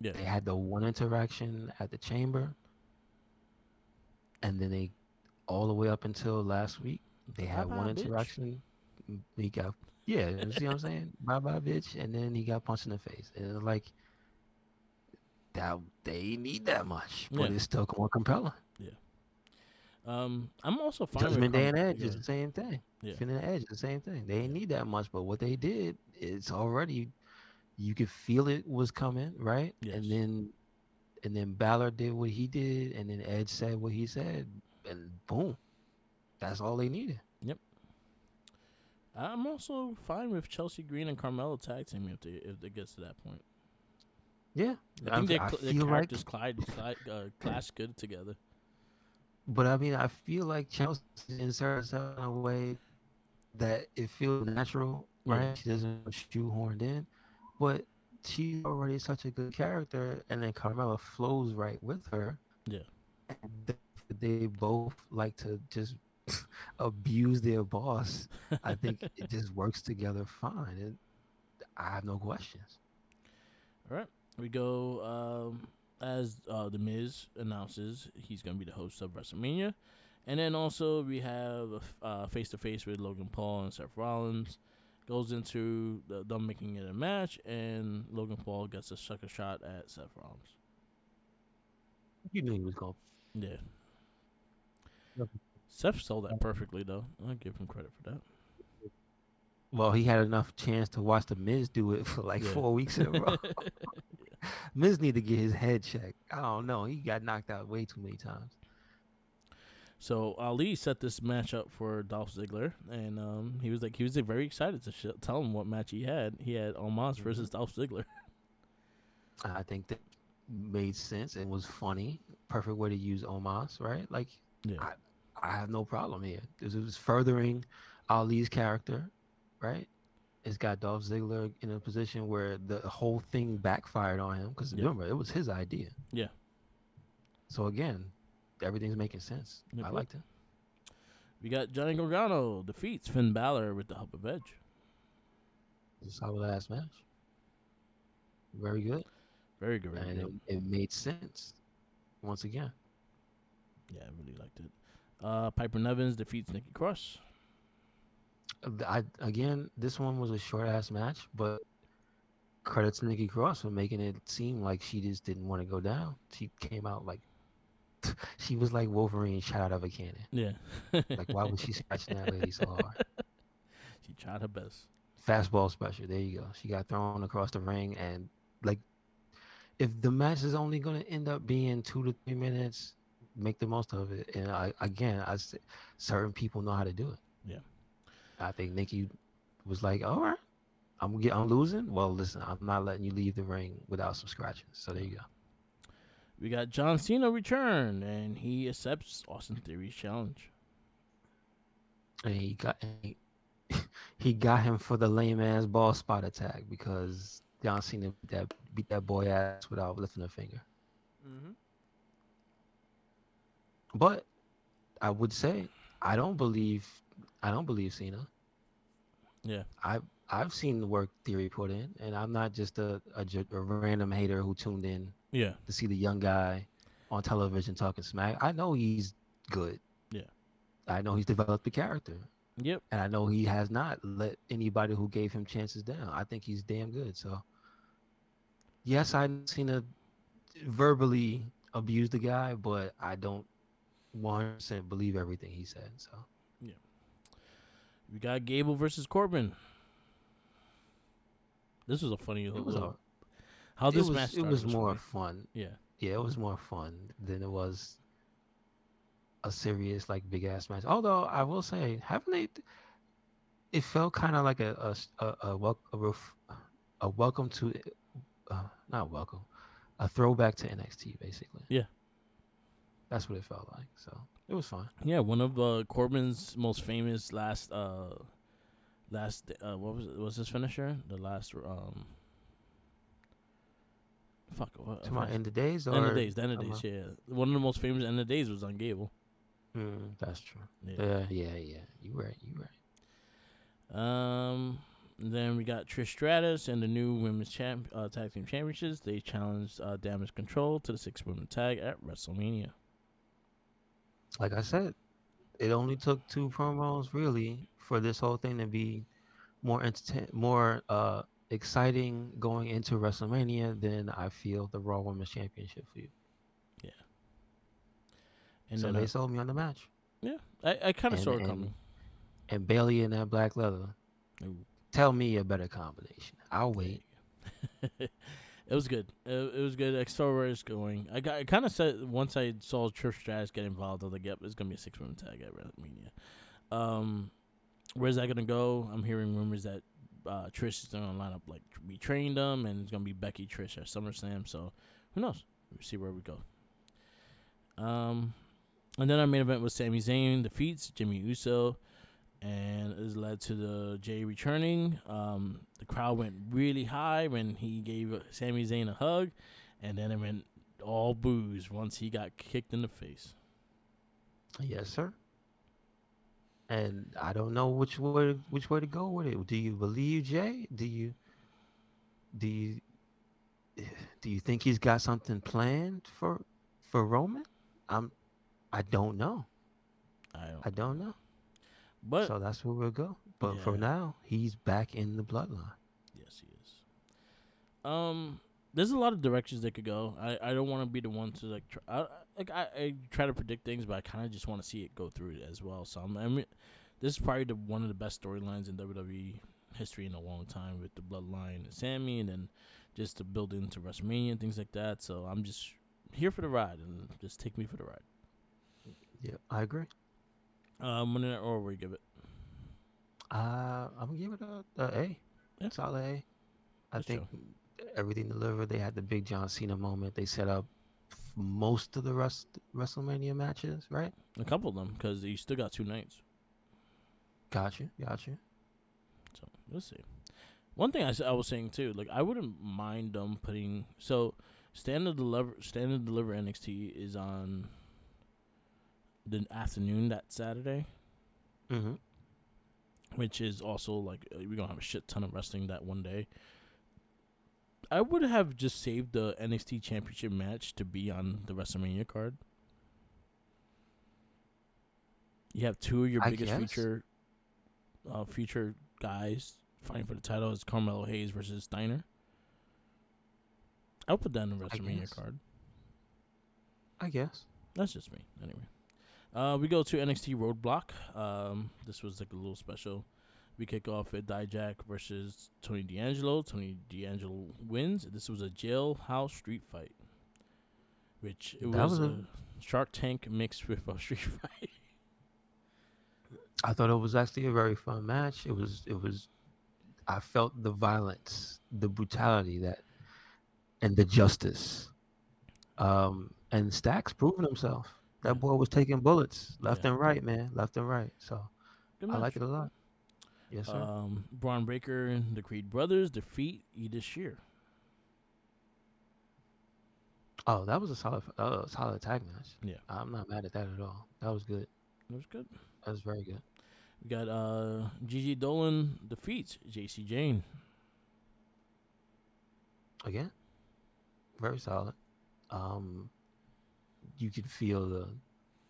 Yeah. They had the one interaction at the chamber, and then they all the way up until last week, they Bye had one bye, bitch. interaction. He got yeah, you see what I'm saying? Bye bye bitch, and then he got punched in the face. And it's like that they need that much, but Yeah. it's still more compelling. Yeah. I'm also fine with Judgment Day and Edge is Yeah. the same thing. Yeah. Finn and Edge is the same thing. They Yeah. ain't need that much, but what they did, it's already you could feel it was coming, right? And Yes. then Balor did what he did, and then Edge said what he said, and boom, that's all they needed. Yep. I'm also fine with Chelsea Green and Carmella tag teaming if it gets to that point. Yeah, I think I their feel like, characters clash good together. but I mean, I feel like Chelsea inserts in a way that it feels natural, Yeah. right? She doesn't feel shoehorned in, but she's already such a good character, and then Carmella flows right with her. Yeah. And they both like to just abuse their boss. I think it just works together fine. I have no questions. All right. We go as the Miz announces he's gonna be the host of WrestleMania, and then also we have a face to face with Logan Paul and Seth Rollins. Goes into them making it a match, and Logan Paul gets a sucker shot at Seth Rollins. You knew he was going. Yeah, Seth sold that perfectly though. I give him credit for that. Well, he had enough chance to watch the Miz do it for like Yeah. 4 weeks in a row. Miz need to get his head checked. I don't know. He got knocked out way too many times. So Ali set this match up for Dolph Ziggler, and he was very excited to tell him what match he had. He had Omos Hmm. versus Dolph Ziggler. I think that made sense and was funny. Perfect way to use Omos, right? Like, Yeah, I, I have no problem here. This was furthering Ali's character, right? It's got Dolph Ziggler in a position where the whole thing backfired on him because Yep. remember it was his idea. Yeah. So again, everything's making sense. Yep. I Yep. liked it. We got Johnny Gargano defeats Finn Balor with the help of Edge. It's a solid ass match. Very good, Very good. Very and good. it made sense once again. Yeah, I really liked it. Piper Nevins defeats Nikki Cross. Again, this one was a short ass match, but credit to Nikki Cross for making it seem like she just didn't want to go down. She came out like she was like Wolverine shot out of a cannon. Yeah. Like why was she scratching that lady so hard? She tried her best. Fastball special. There you go. She got thrown across the ring, and like if the match is only going to end up being 2 to 3 minutes, make the most of it. And certain people know how to do it. Yeah. I think Nikki was like, all right, I'm losing. Well, listen, I'm not letting you leave the ring without some scratches. So there Yeah. you go. We got John Cena return, and he accepts Austin Theory's challenge. And he got him for the lame ass ball spot attack because John Cena beat that boy ass without lifting a finger. Mm-hmm. But I would say I don't believe I don't believe Cena. Yeah. I've seen the work Theory put in, and I'm not just a random hater who tuned in Yeah. to see the young guy on television talking smack. I know he's good. Yeah. I know he's developed the character, Yep. and I know he has not let anybody who gave him chances down. I think he's damn good. So yes, I've seen a verbally abuse the guy, but I don't 100% believe everything he said. So Yeah. We got Gable versus Corbin. This was a funny it was little. a How this match it started was was more funny. fun. Yeah. Yeah, it was more fun than it was a serious like big ass match. Although I will say, haven't they? It felt kind of like a welcome to not welcome, a throwback to NXT basically. Yeah. That's what it felt like. So it was fun. Yeah. One of Corbin's most famous last what was his finisher? The last fuck To my end of days end of or days. The end of days. Yeah. One of the most famous end of days was on Gable. that's true. Yeah. Yeah. You right. You right. Then we got Trish Stratus and the new women's tag team championships. They challenged Damage Control to the 6 women tag at WrestleMania. Like I said, it only took two promos really for this whole thing to be more exciting going into WrestleMania than I feel the Raw Women's Championship for you. Yeah. And So then they sold me on the match, yeah, I kind of and saw it coming. Bailey in that black leather. Ooh, Tell me a better combination. I'll there wait. you go. It was good. It was good. I saw where it's going. I kind of said once I saw Trish Stratus get involved, I was like, "Yep, it's gonna be a 6 women tag at WrestleMania." Um, where's that gonna go? I'm hearing rumors that Trish is gonna line up like we trained them, and it's gonna be Becky Trish at SummerSlam. So who knows? We'll see where we go. Um, and then our main event was Sami Zayn defeats Jimmy Uso, and it led to the Jay returning. The crowd went really high when he gave Sami Zayn a hug, and then it went all booze once he got kicked in the face. Yes, sir. And I don't know which way to go with it. Do you believe Jay? Do you do you think he's got something planned for Roman? I'm I don't know. I I don't know, don't know. but So that's where we'll go. But for yeah, now, he's back in the bloodline. yes, he is. There's a lot of directions they could go. I don't want to be the one to I try to predict things, but I kind of just want to see it go through it as well. So I mean, this is probably one of the best storylines in WWE history in a long time with the Bloodline and Sammy, and then just to build into WrestleMania and things like that. So I'm just here for the ride, and just take me for the ride. Yeah, I agree. When did or we give it? I'm gonna give it a A, Yeah, solid A. I that's think true. everything delivered. They had the big John Cena moment. They set up most of the WrestleMania matches, right? A couple of them because you still got 2 nights. Got you. So we'll see. One thing I was saying too, like I wouldn't mind them putting Stand and Deliver NXT is on the afternoon that Saturday, Hmm. which is also like we're gonna have a shit ton of wrestling that one day. I would have just saved the NXT Championship match to be on the WrestleMania card. You have two of your I biggest guess. future guys fighting for the title. Is Carmelo Hayes versus Steiner. I'll put that on the I WrestleMania guess. card. I guess. That's just me. Anyway, we go to NXT Roadblock. This was like a little special. We kick off with Dijak versus Tony D'Angelo. Tony D'Angelo wins. This was a jailhouse street fight, which it That was was a. a Shark Tank mixed with a street fight. I thought it was actually a very fun match. It was. It was. I felt the violence, the brutality that, and the justice. And Stacks proving himself. That Yeah, boy was taking bullets left yeah, and right, man, left and right. So good I like match. it a lot. Yes, sir. Braun Breaker and the Creed brothers defeat Edith Shear. Oh, that was a solid tag match. Yeah, I'm not mad at that at all. That was good. it was good. That was very good. We got Gigi Dolan defeats JC Jane. Again, very solid. Um, you can feel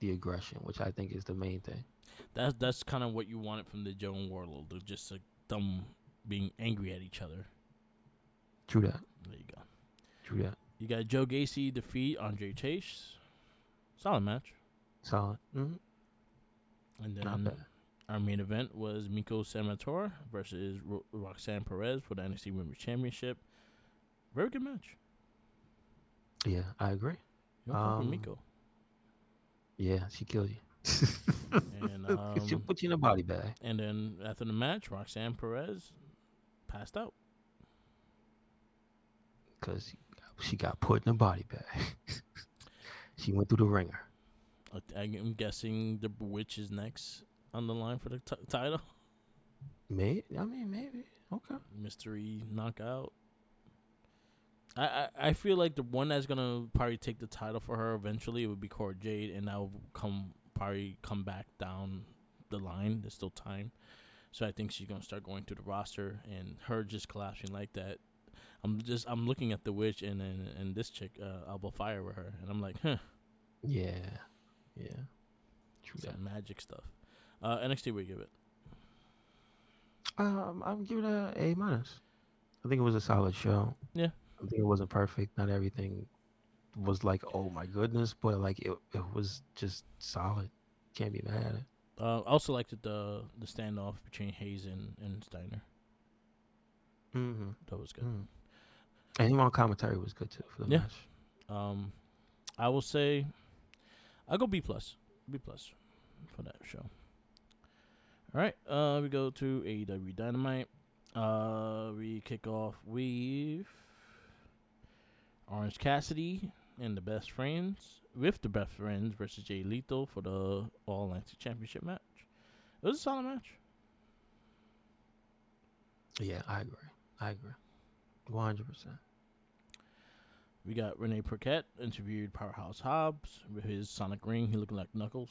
the aggression, which I think is the main thing. That's kind of what you wanted from the Joe and Warlow. They're just like them being angry at each other. True that. There you go. True that. You got Joe Gacy defeat Andre Chase. Solid match. Solid. And Not then bad. our main event was Miko Samatore versus Roxanne Perez for the NXT Women's Championship. Very good match. Yeah, I agree. You don't fuck with Um, Miko. yeah, she killed you. And She'll put you in a body bag. and then after the match, Roxanne Perez passed out. Because she got put in a body bag. She went through the ringer. I'm guessing the Witch is next on the line for the title. Maybe. I mean, maybe. Okay. Mystery knockout. I feel like the one that's gonna probably take the title for her eventually would be Cora Jade, and that will probably come back down the line. There's still time, so I think she's gonna start going through the roster, and her just collapsing like that. I'm looking at the Witch and this chick, Alba Fire with her, and I'm like, huh, Yeah. Yeah. True that. some magic stuff. NXT, we give it. I'm giving it a A minus. I think it was a solid show. Yeah. I think it wasn't perfect. Not everything was like, oh my goodness, but like it was just solid. Can't be mad at it. I also liked the standoff between Hayes and Steiner. Mm-hmm. That was good. Mm. And him on commentary was good too for the Yeah. match. Um, I will say I'll go B plus. B plus for that show. All right. We go to AEW Dynamite. We kick off with Orange Cassidy and the Best Friends with the Best Friends versus Jay Lethal for the All Atlantic Championship match. It was a solid match. Yeah, I agree. I agree. 100%. We got Renee Paquette interviewed Powerhouse Hobbs with his Sonic ring. He looking like Knuckles.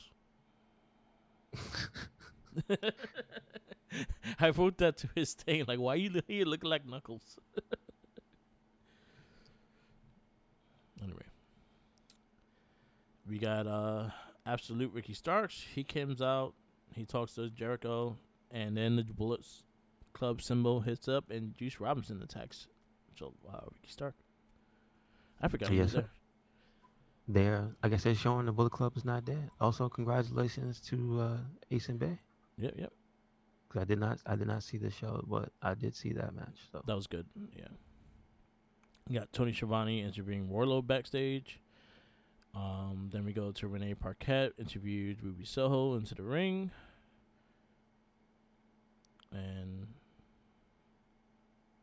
I wrote that to his thing. Like, why you looking like Knuckles? Anyway, we got Absolute Ricky Starks. He comes out. He talks to Jericho, and then the Bullets Club symbol hits up, and Juice Robinson attacks. So Ricky Stark. I forgot he was Yes, sir. there. They're, like I said, showing the Bullet Club is not dead. Also, congratulations to Ace and Bay. Yep, yep. Because I did not see the show, but I did see that match. So That was good. Yeah. We got Tony Schiavone interviewing Warlow backstage. Then we go to Renee Paquette interviewed Ruby Soho into the ring, and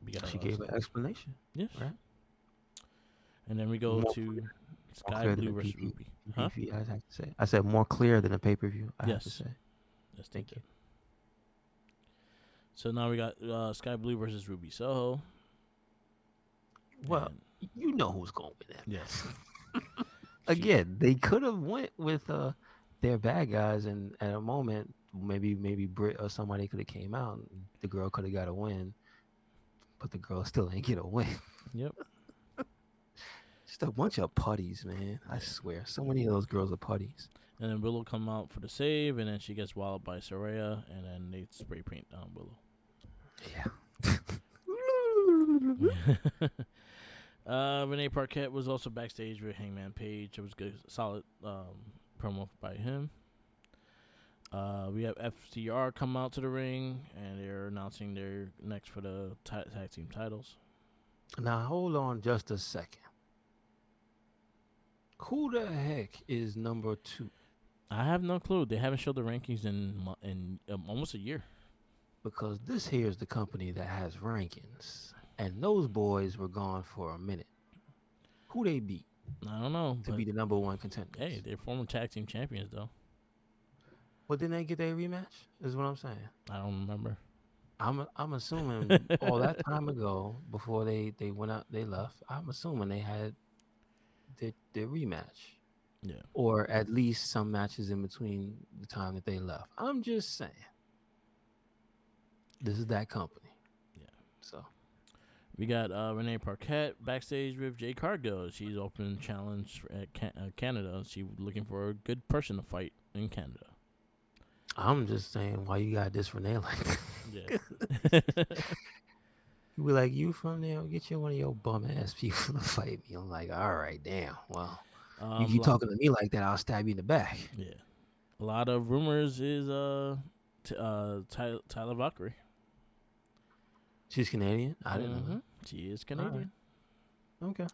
we got she gave an explanation, yes. right? And then we go More, to more Sky clear than Blue the versus Ruby. Huh? PPV, I have to say. I said more clear than the pay per view. I have to Yes. say. Yes, they Thank did. you. So now we got Sky Blue versus Ruby Soho, Well, and you know who's going to win that yes, match. she. Again, they could have went with their bad guys, and at a moment, maybe Britt or somebody could have came out, and the girl could have got a win, but the girl still ain't get a win. Yep. Just a bunch of putties, man. I Yeah. swear, so many of those girls are putties. And then Willow come out for the save, and then she gets walloped by Soraya, and then they spray paint Willow. Yeah. Renee Parquette was also backstage with Hangman Page. It was good, solid promo by him. We have FTR come out to the ring, and they're announcing they're next for the tag team titles. Now hold on just a second. Who the heck is number 2? I have no clue. They haven't showed the rankings in almost a year. Because this here is the company that has rankings, and those boys were gone for a minute. Who they beat I don't know, to but be the number one hey, contenders? they're former tag team champions though. But then they get their rematch. Is what I'm saying. I don't remember. I'm assuming all that time ago, before they went out, they left. I'm assuming they had their rematch, Yeah, or at least some matches in between the time that they left. I'm just saying, this is that company. yeah. So We got Renee Parquette backstage with Jay Cargill. She's open challenge at Canada. She's looking for a good person to fight in Canada. I'm just saying, why you got this Renee like that? Yeah. You be like, you from there? Get you one of your bum ass people to fight me. I'm like, all right, damn. Well, you keep Lo- talking to me like that, I'll stab you in the back. yeah. A lot of rumors is Tyler Valkyrie. She's Canadian. I didn't know Mm-hmm. that. She is All right, Canadian. okay.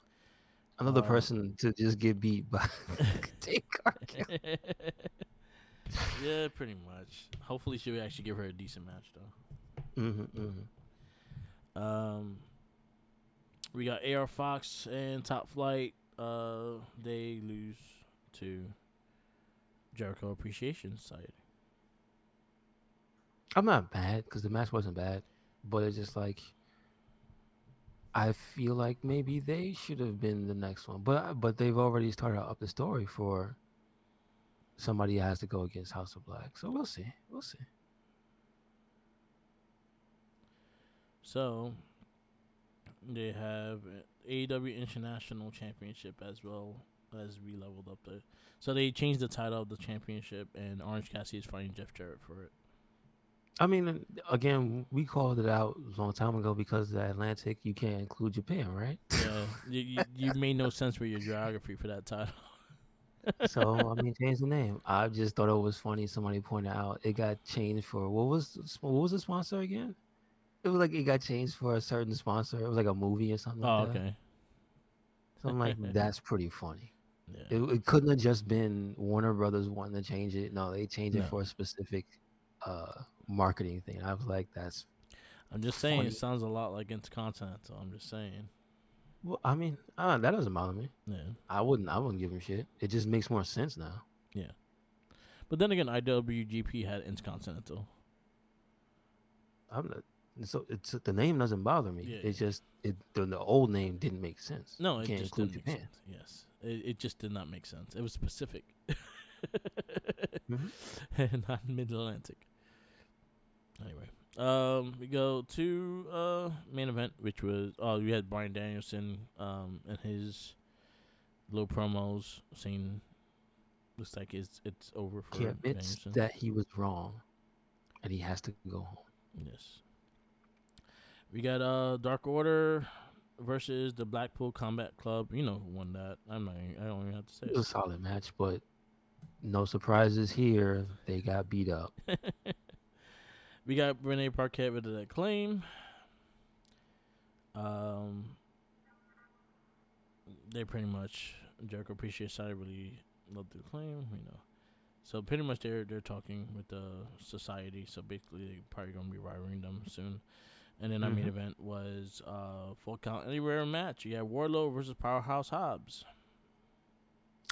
Another Uh, person to just get beat by Jay Cargill. yeah, pretty much. Hopefully, she'll actually give her a decent match Hmm, hmm. though. We got AR Fox and Top Flight. They lose to Jericho Appreciation Society. I'm not bad because the match wasn't bad, but it's just like I feel like maybe they should have been the next one, but they've already started up the story for somebody that has to go against House of Black. So we'll see. We'll see. So they have AEW International Championship as well as we leveled up the. So they changed the title of the championship, and Orange Cassidy is fighting Jeff Jarrett for it. I mean, again, we called it out a long time ago because the Atlantic, you can't include Japan, right? Yeah, you made no sense with your geography for that title. So I mean, change the name. I just thought it was funny. Somebody pointed out it got changed for what was the sponsor again? It was like it got changed for a certain sponsor. It was like a movie or something like Oh, that. okay. So I'm like, that's pretty funny. Yeah. It couldn't have just been Warner Brothers wanting to change it. No, they changed it No, for a specific marketing thing. I was like, that's I'm just saying it funny. sounds a lot like Intercontinental. I'm just saying. Well, I mean, that doesn't bother me. Yeah. I wouldn't give him shit. It just makes more sense now. Yeah. But then again, IWGP had Intercontinental. I'm not, so it's the name doesn't bother me. Yeah. It's just the old name didn't make sense. No, You it can't just include didn't make Japan. sense. Yes, it just did not make sense. It was Pacific, Hmm. not Mid Atlantic. Anyway, we go to main event, which was we had Brian Danielson and his little promos saying looks like it's over He for admits Danielson. that he was wrong and he has to go home. Yes, we got Dark Order versus the Blackpool Combat Club. You know who won that? I don't even have to It say was a solid match, but no surprises here. They got beat up. it. We got Renee Parquette with the acclaim. Um, they pretty much Jericho Appreciation Society really loved the acclaim, you know. So pretty much they're talking with the society. So basically they're probably gonna be rivaling them soon. And then our main Hmm. event was full count anywhere match. You had Warlow versus Powerhouse Hobbs.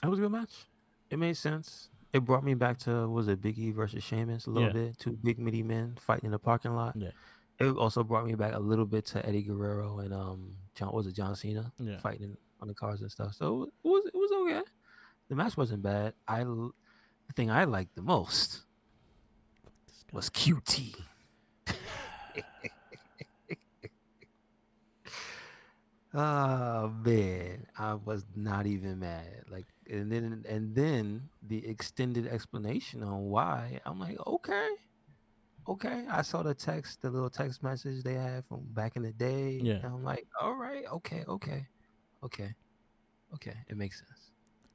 It was a good match. It made sense. It brought me back to was it Big E versus Sheamus a little Yeah, bit. Two big meaty men fighting in the parking lot. yeah. It also brought me back a little bit to Eddie Guerrero and John was it John Cena Yeah. fighting on the cars and stuff. So it was okay. The match wasn't bad. The thing I liked the most This was guy. QT. Oh man, I was not even mad. Like, and then the extended explanation on why. I'm like, okay, okay. I saw the little text message they had from back in the day, Yeah. and I'm like, all right, okay, okay, okay, okay. It makes sense.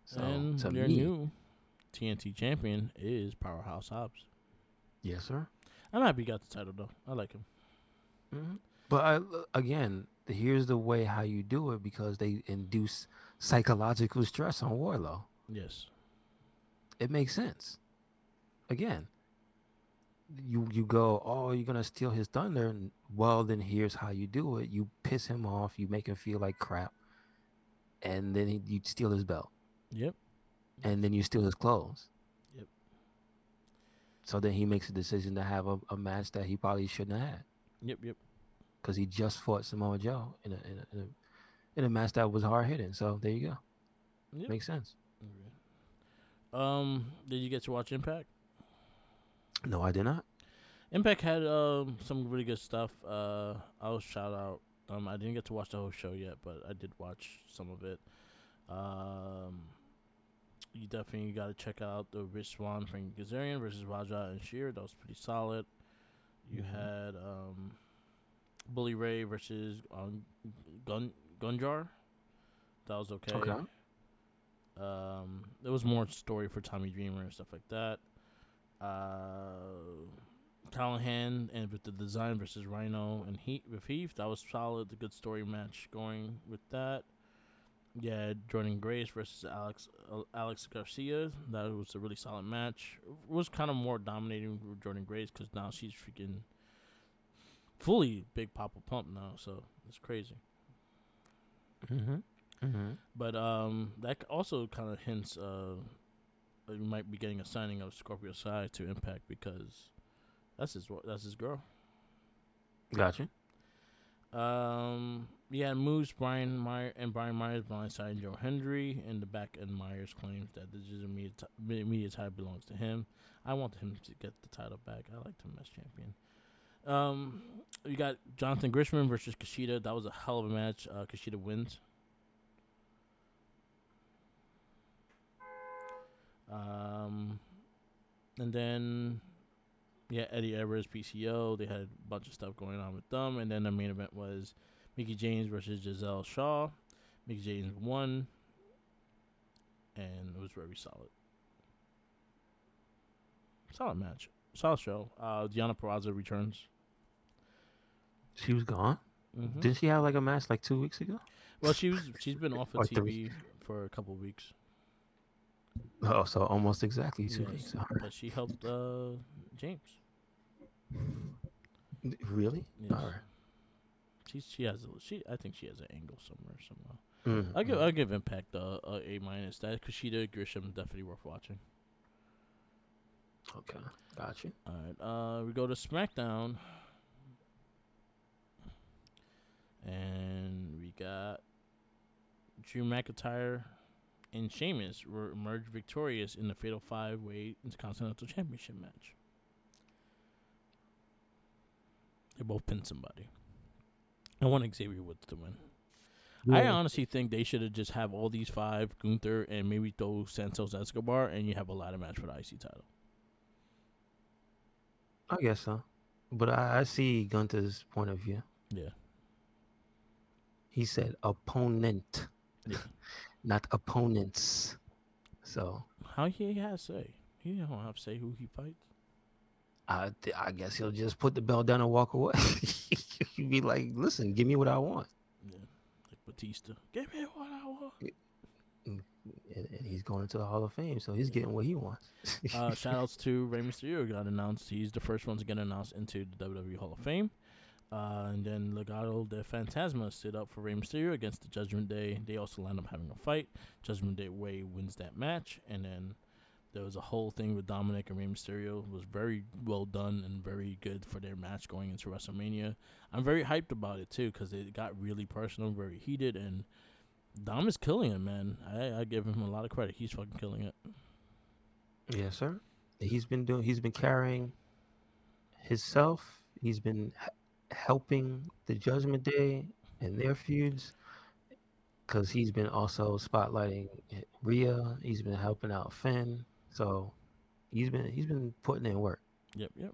So to And their me, new TNT champion is Powerhouse Hobbs. yes, sir. I'm happy he got the title though. I like him. hmm But again, here's the way how you do it because they induce psychological stress on Warlow. Yes. It makes sense. Again, you go, oh, you're gonna steal his thunder. Well, then here's how you do it. You piss him off. You make him feel like crap, and then you steal his belt, Yep. and then you steal his clothes. Yep. So then he makes a decision to have a match that he probably shouldn't have had Yep. Yep. because he just fought Samoa Joe in a match that was hard hitting. So there you go. Yep. Makes sense. Okay. Did you get to watch Impact? No, I did not. Impact had some really good stuff. I'll shout out. I didn't get to watch the whole show yet, but I did watch some of it. Um, you definitely got to check out the Rich Swann Frank Kazarian versus Raja and Sheer. That was pretty solid. You hmm had Bully Ray versus Gun Gunjar. That was okay. Okay. There was more story for Tommy Dreamer and stuff like that. Uh, Callahan and with the design versus Rhino and Heat with Heath. That was solid. A good story match going with that. Yeah, Jordan Grace versus Alex Garcia. That was a really solid match. It was kind of more dominating with Jordan Grace because now she's freaking fully Big Papa Pump now, so it's crazy. hmm hmm But that also kind of hints that we might be getting a signing of Scorpio Sky to Impact because that's his girl. Gotcha. Yeah, moves Brian Myers blindside Joe Hendry in the back, and Myers claims that the digital media title belongs to him. I want him to get the title back. I liked him as champion. Um, you got Jonathan Grisham versus Kushida. That was a hell of a match. Kushida wins. Um, and then yeah, Eddie Edwards, PCO. They had a bunch of stuff going on with them, and then the main event was Mickey James versus Giselle Shaw. Mickey James won, and it was very solid. Solid match. Solid show. Diana Peraza returns. She was gone. Hmm. Didn't she have like a match like 2 weeks ago Well, she's been off of or three? TV for a couple of weeks. Oh, so almost exactly two Yes, weeks. All but she helped James. right. Really? All Yes, right. she has I think she has an angle somewhere somehow. Mm-hmm. I'll give Impact a A-. That Kushida Grisham definitely worth watching. Okay. Gotcha. All right, we go to SmackDown, and we got Drew McIntyre and Sheamus were emerged victorious in the Fatal 5-Way Intercontinental Championship match. They both pinned somebody. I want Xavier Woods to win. I Yeah, honestly think they should have just have all these five, Gunther, and maybe throw Santos Escobar, and you have a ladder match for the IC title. I guess so. But I see Gunter's point of view. Yeah, He said opponent, yeah. not opponents. So How he has say? He don't have to say who he fights. I guess he'll just put the belt down and walk away. He'd be like, listen, give me what I want. Yeah, like Batista. Give me what I want. And he's going into the Hall of Fame, so he's Yeah. getting what he wants. Shout outs to Rey Mysterio got announced. He's the first one to get announced into the WWE Hall of Fame. And then Legado de Fantasma stood up for Rey Mysterio against the Judgment Day. They also land up having a fight. Judgment Day Way wins that match, and then There was a whole thing with Dominic and Rey Mysterio. It was very well done and very good for their match going into WrestleMania. I'm very hyped about it too because it got really personal, very heated, and Dom is killing it, man. I give him a lot of credit. He's fucking killing it. Yes, sir. He's been carrying himself. He's been helping the Judgment Day and their feuds because he's been also spotlighting Rhea. He's been helping out Finn. So he's been putting in work. Yep, yep.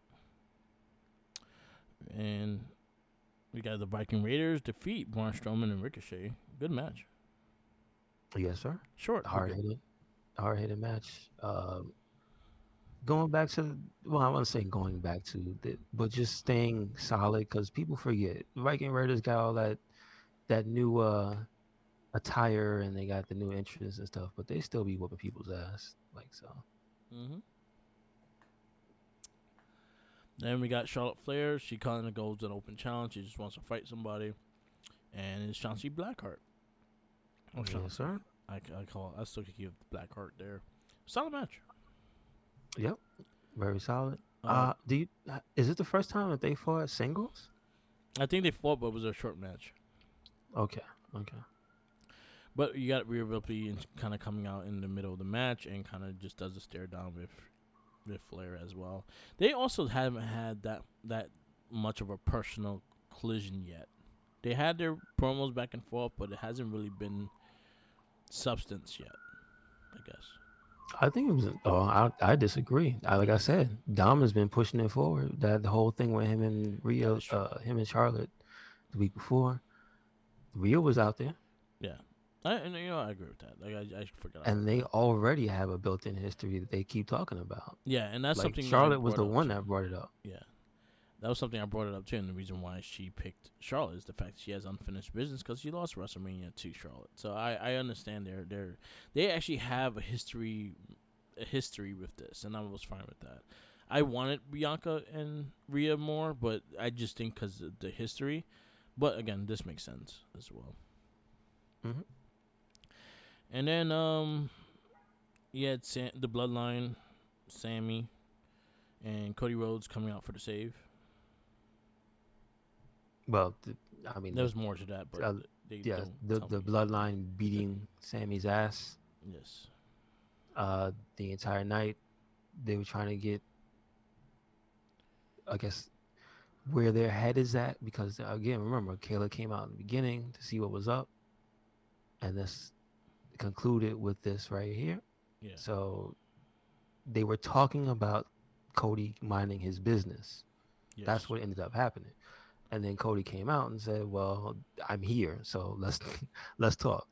And we got the Viking Raiders defeat Braun Strowman and Ricochet. Good match. Yes, sir. Short, but Hard good. hitting, hard hitting match. Going back to well, I want to say going back to but just staying solid because people forget Viking Raiders got all that new attire and they got the new entrance and stuff, but they still be whooping people's ass like so. Hmm. Then we got Charlotte Flair. She kind of goes an open challenge. She just wants to fight somebody. And it's Chauncey Blackheart. Or Yes, Chauncey. sir. I call it. I still could give Blackheart there. Solid match. Yep, very solid. Uh, Do you? Is it the first time that they fought singles? I think they fought, but it was a short match. Okay, okay. But you got Rhea Ripley kind of coming out in the middle of the match and kind of just does a stare down with Flair as well. They also haven't had that much of a personal collision yet. They had their promos back and forth, but it hasn't really been substance yet. I guess I think it was. Oh, I disagree. Like I said, Dom has been pushing it forward. That the whole thing with him and that Rio, is true. him and Charlotte the week before, Rio was out there, Yeah, and I agree with that. Like I forgot and about they that. already have a built-in history that they keep talking about. Yeah, and that's Like something I Charlotte was brought the up one too. that brought it up. Yeah, that was something I brought it up too, and the reason why she picked Charlotte is the fact that she has unfinished business because she lost WrestleMania to Charlotte. So I understand they actually have a history with this, and I was fine with that. I wanted Bianca and Rhea more, but I just think because of the history. But again, this makes sense as well. Hmm. And then you had the Bloodline, Sammy, and Cody Rhodes coming out for the save. Well, I mean, There was more to that, but uh, they yeah, don't tell the me. bloodline beating Sammy's ass Yes. the entire night. They were trying to get, I guess, where their head is at because again, remember, Kayla came out in the beginning to see what was up, and this concluded with this right here. Yeah. So they were talking about Cody minding his business. That's Yes. what ended up happening. And then Cody came out and said, "Well, I'm here, so let's let's talk."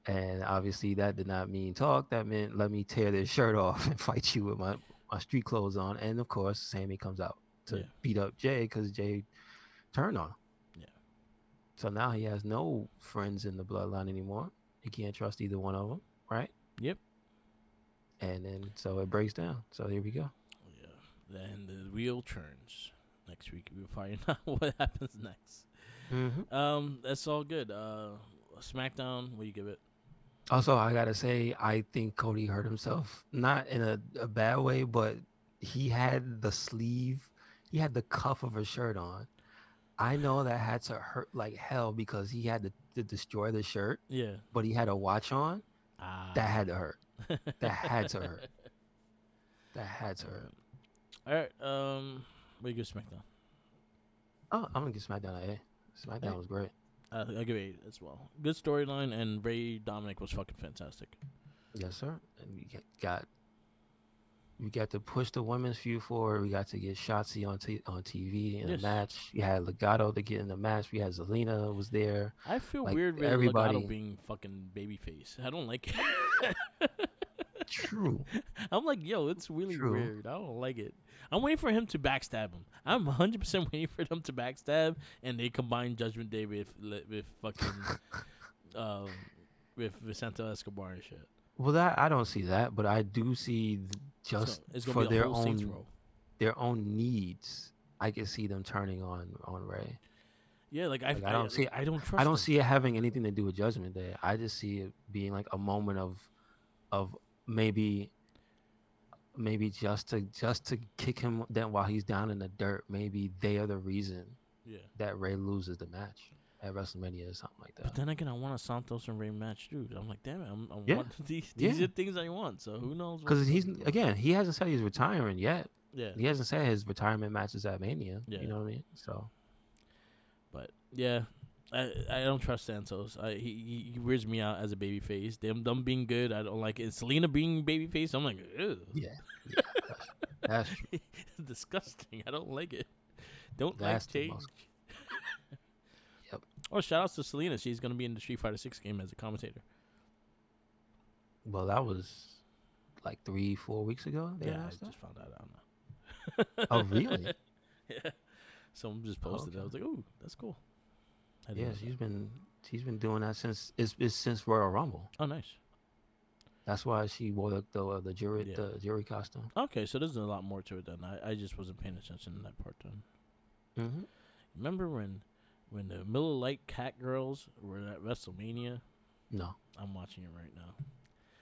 And obviously, that did not mean talk. That meant let me tear this shirt off and fight you with my street clothes on. And of course, Sammy comes out to Yeah. beat up Jay because Jay turned on him. Yeah. So now he has no friends in the bloodline anymore. He can't trust either one of them, right? Yep. And then so it breaks down. So here we go. Yeah. Then the wheel turns. Next week we'll find out what happens next. Hmm. That's all good. SmackDown. What do you give it? Also, I gotta say, I think Cody hurt himself, not in a bad way, but he had the sleeve, he had the cuff of a shirt on. I know that had to hurt like hell because he had to destroy the shirt, Yeah. but he had a watch on. That Ah. had to hurt. That had to hurt. That had to hurt. Alright. Alright. What do you give SmackDown? Oh, I'm gonna give SmackDown an A. SmackDown Alright. was great. I'll give it 8 as well. Good storyline, and Ray Dominic was fucking fantastic. Yes, sir. And we got to push the women's feud forward. We got to get Shotzi on TV in a Yes. match. We had Legato to get in the match. We had Zelina was there. I feel Like weird with Legato everybody. being fucking babyface. I don't like it. True. I'm like, yo, it's really True. weird. I don't like it. I'm waiting for him to backstab him. I'm 100% waiting for them to backstab, and they combine Judgment Day with fucking um with Vicente Escobar and shit. Well, that I don't see that, but I do see So just it's gonna be for a whole Saints row. their own needs. I can see them turning on Ray. Yeah, like Like I don't I trust don't them. see it having anything to do with Judgment Day. I just see it being like a moment of maybe maybe just to kick him then while he's down in the dirt. Maybe they are the reason Yeah. that Ray loses the match at WrestleMania or something like But that. then again, I want a Santos and Ray match, dude. I'm like, damn it, I Yeah, want these yeah. are things I want. So who knows what's Because going he's to come out? again, he hasn't said he's retiring yet. Yeah, He hasn't said his retirement match is at Mania. You yeah. know what I mean? So But yeah, I don't trust Santos. He weirds me out as a babyface. Them being good, I don't like it. Selena being babyface, I'm like, ew, yeah, yeah. That's true. disgusting. I don't like it. Don't like That's the change. most. Yep. Oh, shout outs to Selena. She's gonna be in the Street Fighter 6 game as a commentator. Well, that was like 3, 4 weeks ago. They Yeah, I announced that. just found that out Oh, now. really? Yeah, someone just Oh, posted it. I okay. was like, ooh, that's cool. I didn't Yeah, know that. she's been doing that since it's since Royal Rumble. Oh, nice. That's why she wore Yeah. the jury costume. Okay, so there's a lot more to it than I just wasn't paying attention to that part then. Hmm. Remember when the Miller Lite Cat Girls were at WrestleMania? No, I'm watching it right now.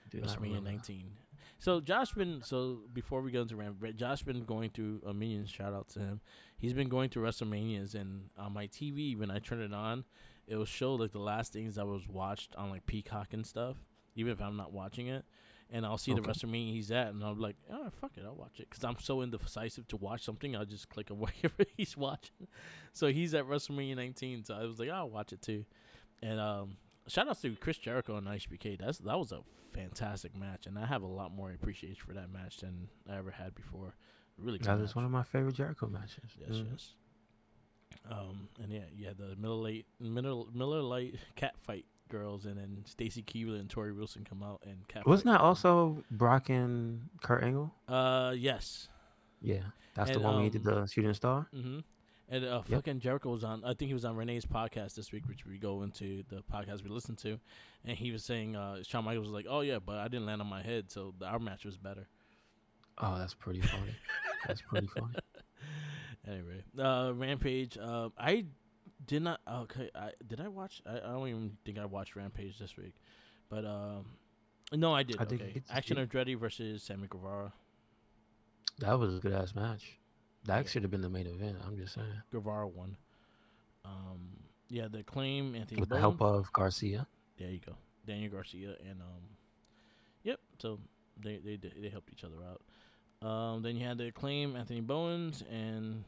do not WrestleMania remember that. 19. So before we go into Ram, Josh been going through a Minions shout out to him. He's been going through WrestleManias and on my TV when I turn it on, it will show like the last things I was watched on like Peacock and stuff, even if I'm not watching it. And I'll see the Okay, WrestleMania he's at, and I'm like, oh fuck it, I'll watch it, cause I'm so indecisive to watch something. I'll just click on whatever he's watching. So he's at WrestleMania 19, so I was like, I'll watch it too. And shout out to Chris Jericho and HBK. That was a fantastic match, and I have a lot more appreciation for that match than I ever had before. Really good that is one match. of my favorite Jericho matches. Yes, yes. And yeah, you had the Miller Lite cat fight girls, and then Stacy Keibler and Tori Wilson come out and cat Wasn't fight. that also Brock and Kurt Angle? Yes, Yeah, that's the and one when he did the shooting star. mhm. And Yep. fucking Jericho was on. I think he was on Renee's podcast this week, which we go into the podcast we listened to, and he was saying Shawn Michaels was like, "Oh yeah, but I didn't land on my head, so our match was better." Oh, that's pretty funny. That's pretty funny. Anyway, Rampage. I did not. Okay, did I watch? I don't even think I watched Rampage this week, but no, I did. I didn't Okay, get to Action see it. Andretti versus Sammy Guevara. That was a good ass match. That Yeah, should have been the main event. I'm just saying. Guevara won. Yeah, the Acclaim, Anthony With the help Bowens. of Garcia. There you go, Daniel Garcia, and yep. So they helped each other out. Then you had the Acclaim, Anthony Bowens, and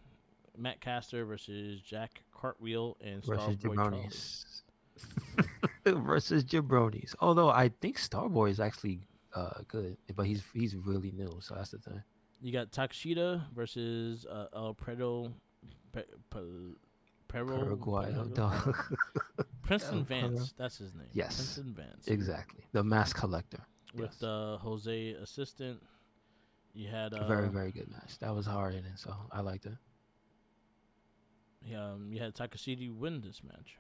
Matt Caster versus Jack Cartwheel and Versus Starboy Charlie. Jabronis. Versus Jabronis. Although I think Starboy is actually good, but he's really new, so that's the thing. You got Takeshita versus Alfredo Pe- Pe- Pero Paraguayo. Pelego. I don't know. Princeton Para- Vance, that's his name. yes, Princeton Vance exactly. The mask collector. with Yes. Jose assistant. You had Very, very good match. That was hard in it, so I liked it. you had Takeshita win this match.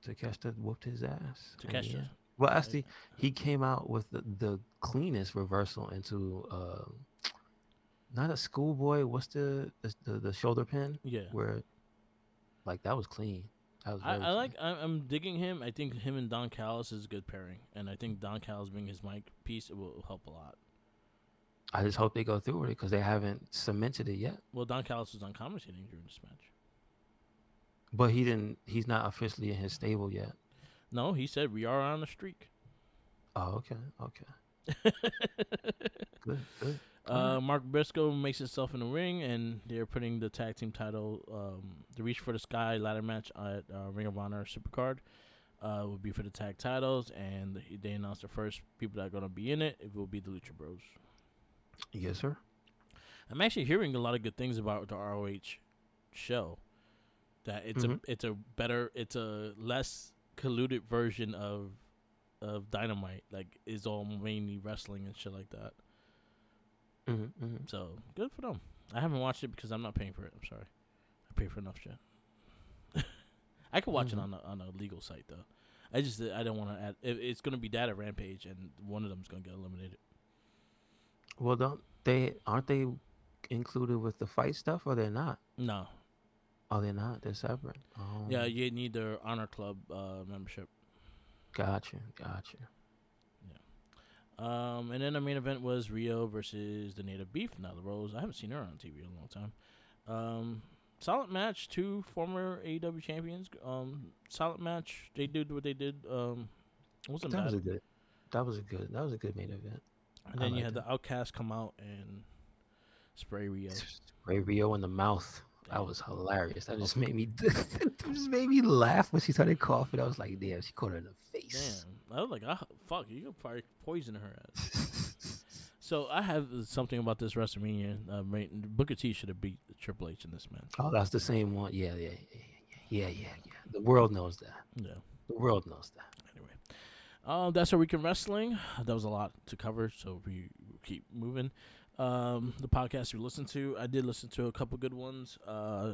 Takeshita whooped his ass in the Takeshita. end. Well, I, actually, he came out with the cleanest reversal into not a schoolboy. What's the shoulder pin? yeah. Where like that was clean. That was very I like. clean. I'm digging him. I think him and Don Callis is a good pairing, and I think Don Callis being his mic piece it will help a lot. I just hope they go through with it because they haven't cemented it yet. Well, Don Callis was on commentating during this match. But he didn't. He's not officially in his stable yet. No, he said we are on a streak. Oh, okay, okay, good, good. All right. Mark Briscoe makes himself in the ring, and they're putting the tag team title, the Reach for the Sky ladder match at Ring of Honor Supercard. Will be for the tag titles, and they announced the first people that are gonna be in it. It will be the Lucha Bros. Yes, sir. I'm actually hearing a lot of good things about the ROH show. That Mhm. it's a less colluded version of Dynamite. Like is all mainly wrestling and shit like that. Mhm. Mhm. So good for them. I haven't watched it because I'm not paying for it. I'm sorry. I pay for enough shit. I could watch it Mhm. on a legal site though. I don't want to add. It's gonna be that at Rampage, and one of them's gonna get eliminated. Well, don't they? Aren't they included with the fight stuff, or they're not? No. Oh, they're not. They're separate. Yeah, Oh, you need their Honor Club membership. gotcha, gotcha. Yeah. And then the main event was Rio versus the Native Beef, Nyla Rose. I haven't seen her on TV in a long time. Solid match. Two former AEW champions. Solid match. They did what they did. It wasn't That was bad. a good. That was a good main event. And I then you liked had it. the Outcast come out and spray Rio. Ray Rio in the mouth. That Damn. was hilarious. That Oh, just made me that just made me laugh when she started coughing. I was like, damn, she caught her in the face. damn. I was like, fuck, you could probably poison her ass. So I have something about this WrestleMania. Booker T should have beat Triple H in this match. Oh, that's the same one. Yeah. The world knows that. Yeah. The world knows that. Anyway, that's our week in wrestling. That was a lot to cover, so we keep moving. The podcast we listened to, I did listen to a couple good ones.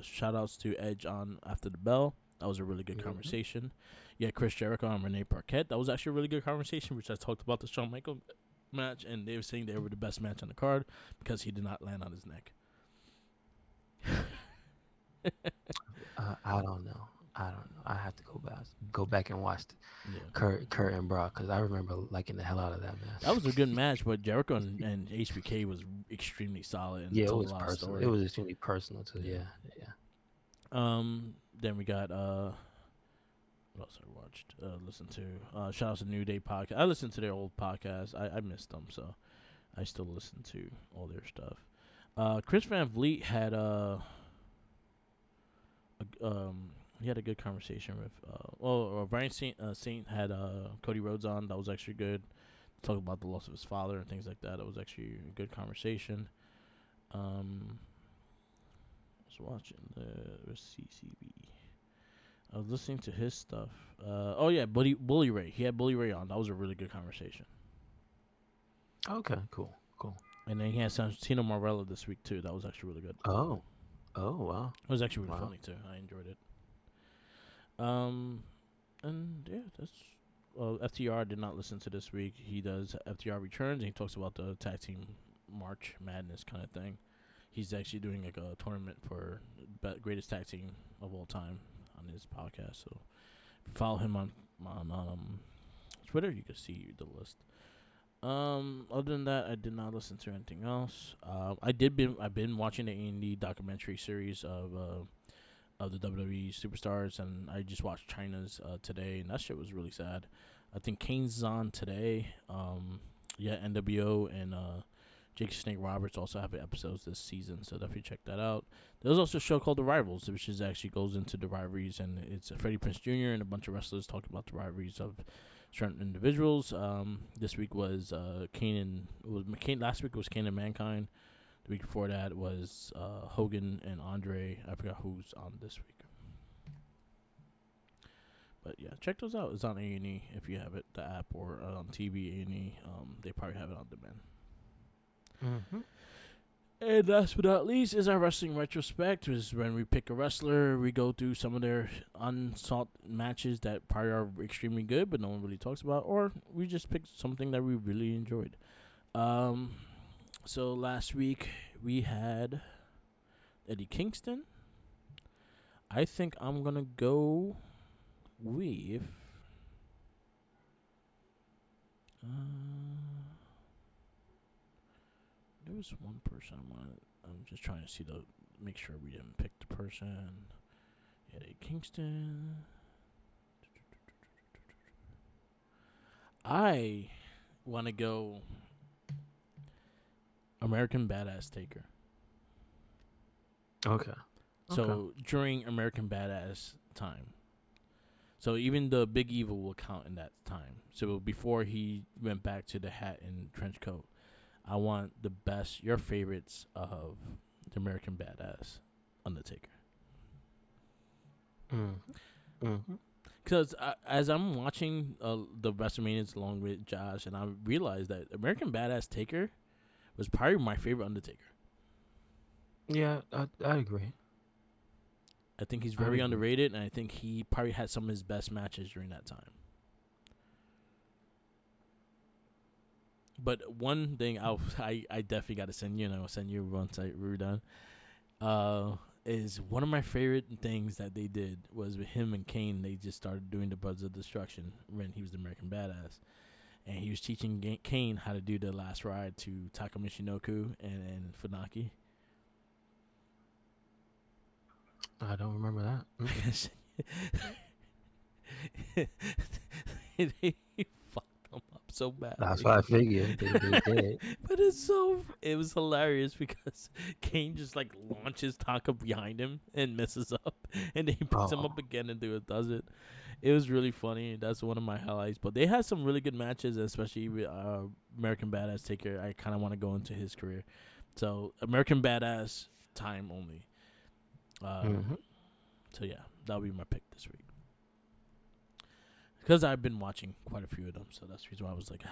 Shout outs to Edge on After the Bell. That was a really good Hmm. conversation. Yeah, Chris Jericho and Renee Parquette. That was actually a really good conversation, which I talked about the Shawn Michaels match, and they were saying they were the best match on the card because he did not land on his neck. I don't know. I don't know. I have to go back and watch Yeah. Kurt and Brock because I remember liking the hell out of that That match. was a good match, but Jericho and HBK was extremely solid and Yeah, it told a was lot of personal. It story. was extremely personal too. Yeah. Yeah. Then we got what else I watched? Listened to shout out to New Day podcast. I listened to their old podcast. I missed them, so I still listen to all their stuff. Chris Van Vliet had he had a good conversation with Brian Saint had Cody Rhodes on. That was actually good. Talk about the loss of his father and things like that. It was actually a good conversation. Um, I was watching the CCB. I was listening to his stuff. Oh yeah, Bully Ray. He had Bully Ray on. That was a really good conversation. Okay. Cool. And then he had Santino Marella this week too. That was actually really good. Oh. Oh wow. It was actually really Wow. funny too. I enjoyed it. Um, and yeah, that's. FTR did not listen to this week. He does FTR returns and he talks about the tag team March Madness kind of thing. He's actually doing like a tournament for greatest tag team of all time on his podcast. So if you follow him on Twitter, you can see the list. Other than that, I did not listen to anything else. I've been watching the A&E documentary series of the WWE superstars, and I just watched China's today, and that shit was really sad. I think Kane's on today. Yeah, NWO and Jake Snake Roberts also have episodes this season, so definitely check that out. There's also a show called The Rivals, which is actually goes into the rivalries, and it's Freddie Prinze Jr. and a bunch of wrestlers talking about the rivalries of certain individuals. This week was Kane and it was Kane. Last week was Kane and Mankind. The week before that was Hogan and Andre. I forgot who's on this week. But yeah, check those out. It's on A&E if you have it, the app, or on TV A&E. They probably have it on demand. Hmm. And last but not least is our wrestling retrospect, which is when we pick a wrestler, we go through some of their unsought matches that probably are extremely good, but no one really talks about, or we just pick something that we really enjoyed. Um, so last week we had Eddie Kingston. I think I'm gonna go with. Uh, there was one person I wanted. I'm just trying to see the make sure we didn't pick the person. Eddie Kingston. I want to go American Badass Taker. Okay. Okay. So during American Badass time. So even the Big Evil will count in that time. So before he went back to the hat and trench coat, I want the best, your favorites of the American Badass Undertaker. Mm-hmm. Mm-hmm. Because as I'm watching the WrestleManias along with Josh, and I realized that American Badass Taker was probably my favorite Undertaker. Yeah, I agree. I think he's I very agree. underrated, and I think he probably had some of his best matches during that time. But one thing I definitely got to send you, and I will send you once we're done. Is one of my favorite things that they did was with him and Kane. They just started doing the Buds of Destruction when he was the American Badass, and he was teaching Kane how to do the last ride to Taka Michinoku and Funaki. I don't remember that. Mm-mm. He fucked him up so That's badly. what I figured. They did. But it was hilarious because Kane just like launches Taka behind him and messes up, and then he picks him Oh. up again and does it. It was really funny. That's one of my highlights. But they had some really good matches, especially with American Badass Taker. I kind of want to go into his career. So American Badass time only. Hmm. So yeah, that'll be my pick this week because I've been watching quite a few of them. So that's the reason why I was like,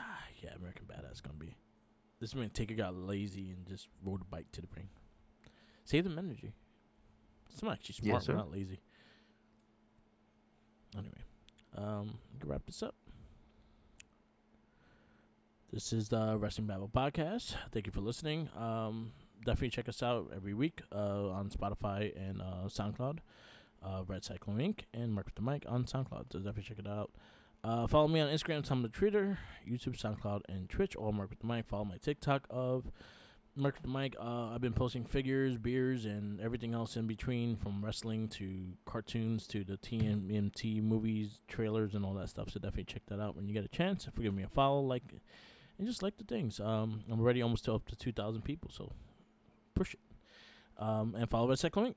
yeah, American Badass gonna be. This man Taker got lazy and just rode a bike to the ring. Save them energy. Some actually Yes, smart, but sir. not lazy. Anyway, we can wrap this up. This is the Wrestling Babble podcast. Thank you for listening. Definitely check us out every week on Spotify and SoundCloud. Red Cyclone Inc. and Mark with the Mic on SoundCloud. So definitely check it out. Follow me on Instagram, Tumblr, Twitter, YouTube, SoundCloud, and Twitch. All Mark with the Mic. Follow my TikTok of Mark with the Mic. I've been posting figures, beers, and everything else in between, from wrestling to cartoons to the TMNT movies, trailers, and all that stuff. So definitely check that out when you get a chance. Give me a follow, like, and just like the things. I'm already almost to up to 2,000 people, so push it. And follow Red Cyclone Inc.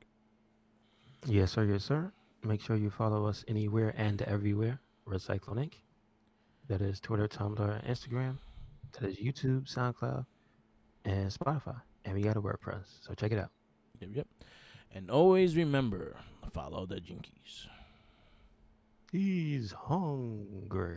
Yes, sir. Yes, sir. Make sure you follow us anywhere and everywhere. Recycle Inc. That is Twitter, Tumblr, Instagram. That is YouTube, SoundCloud, and Spotify. And we got a WordPress, so check it out. Yep, yep. And always remember, follow the jinkies. He's hungry.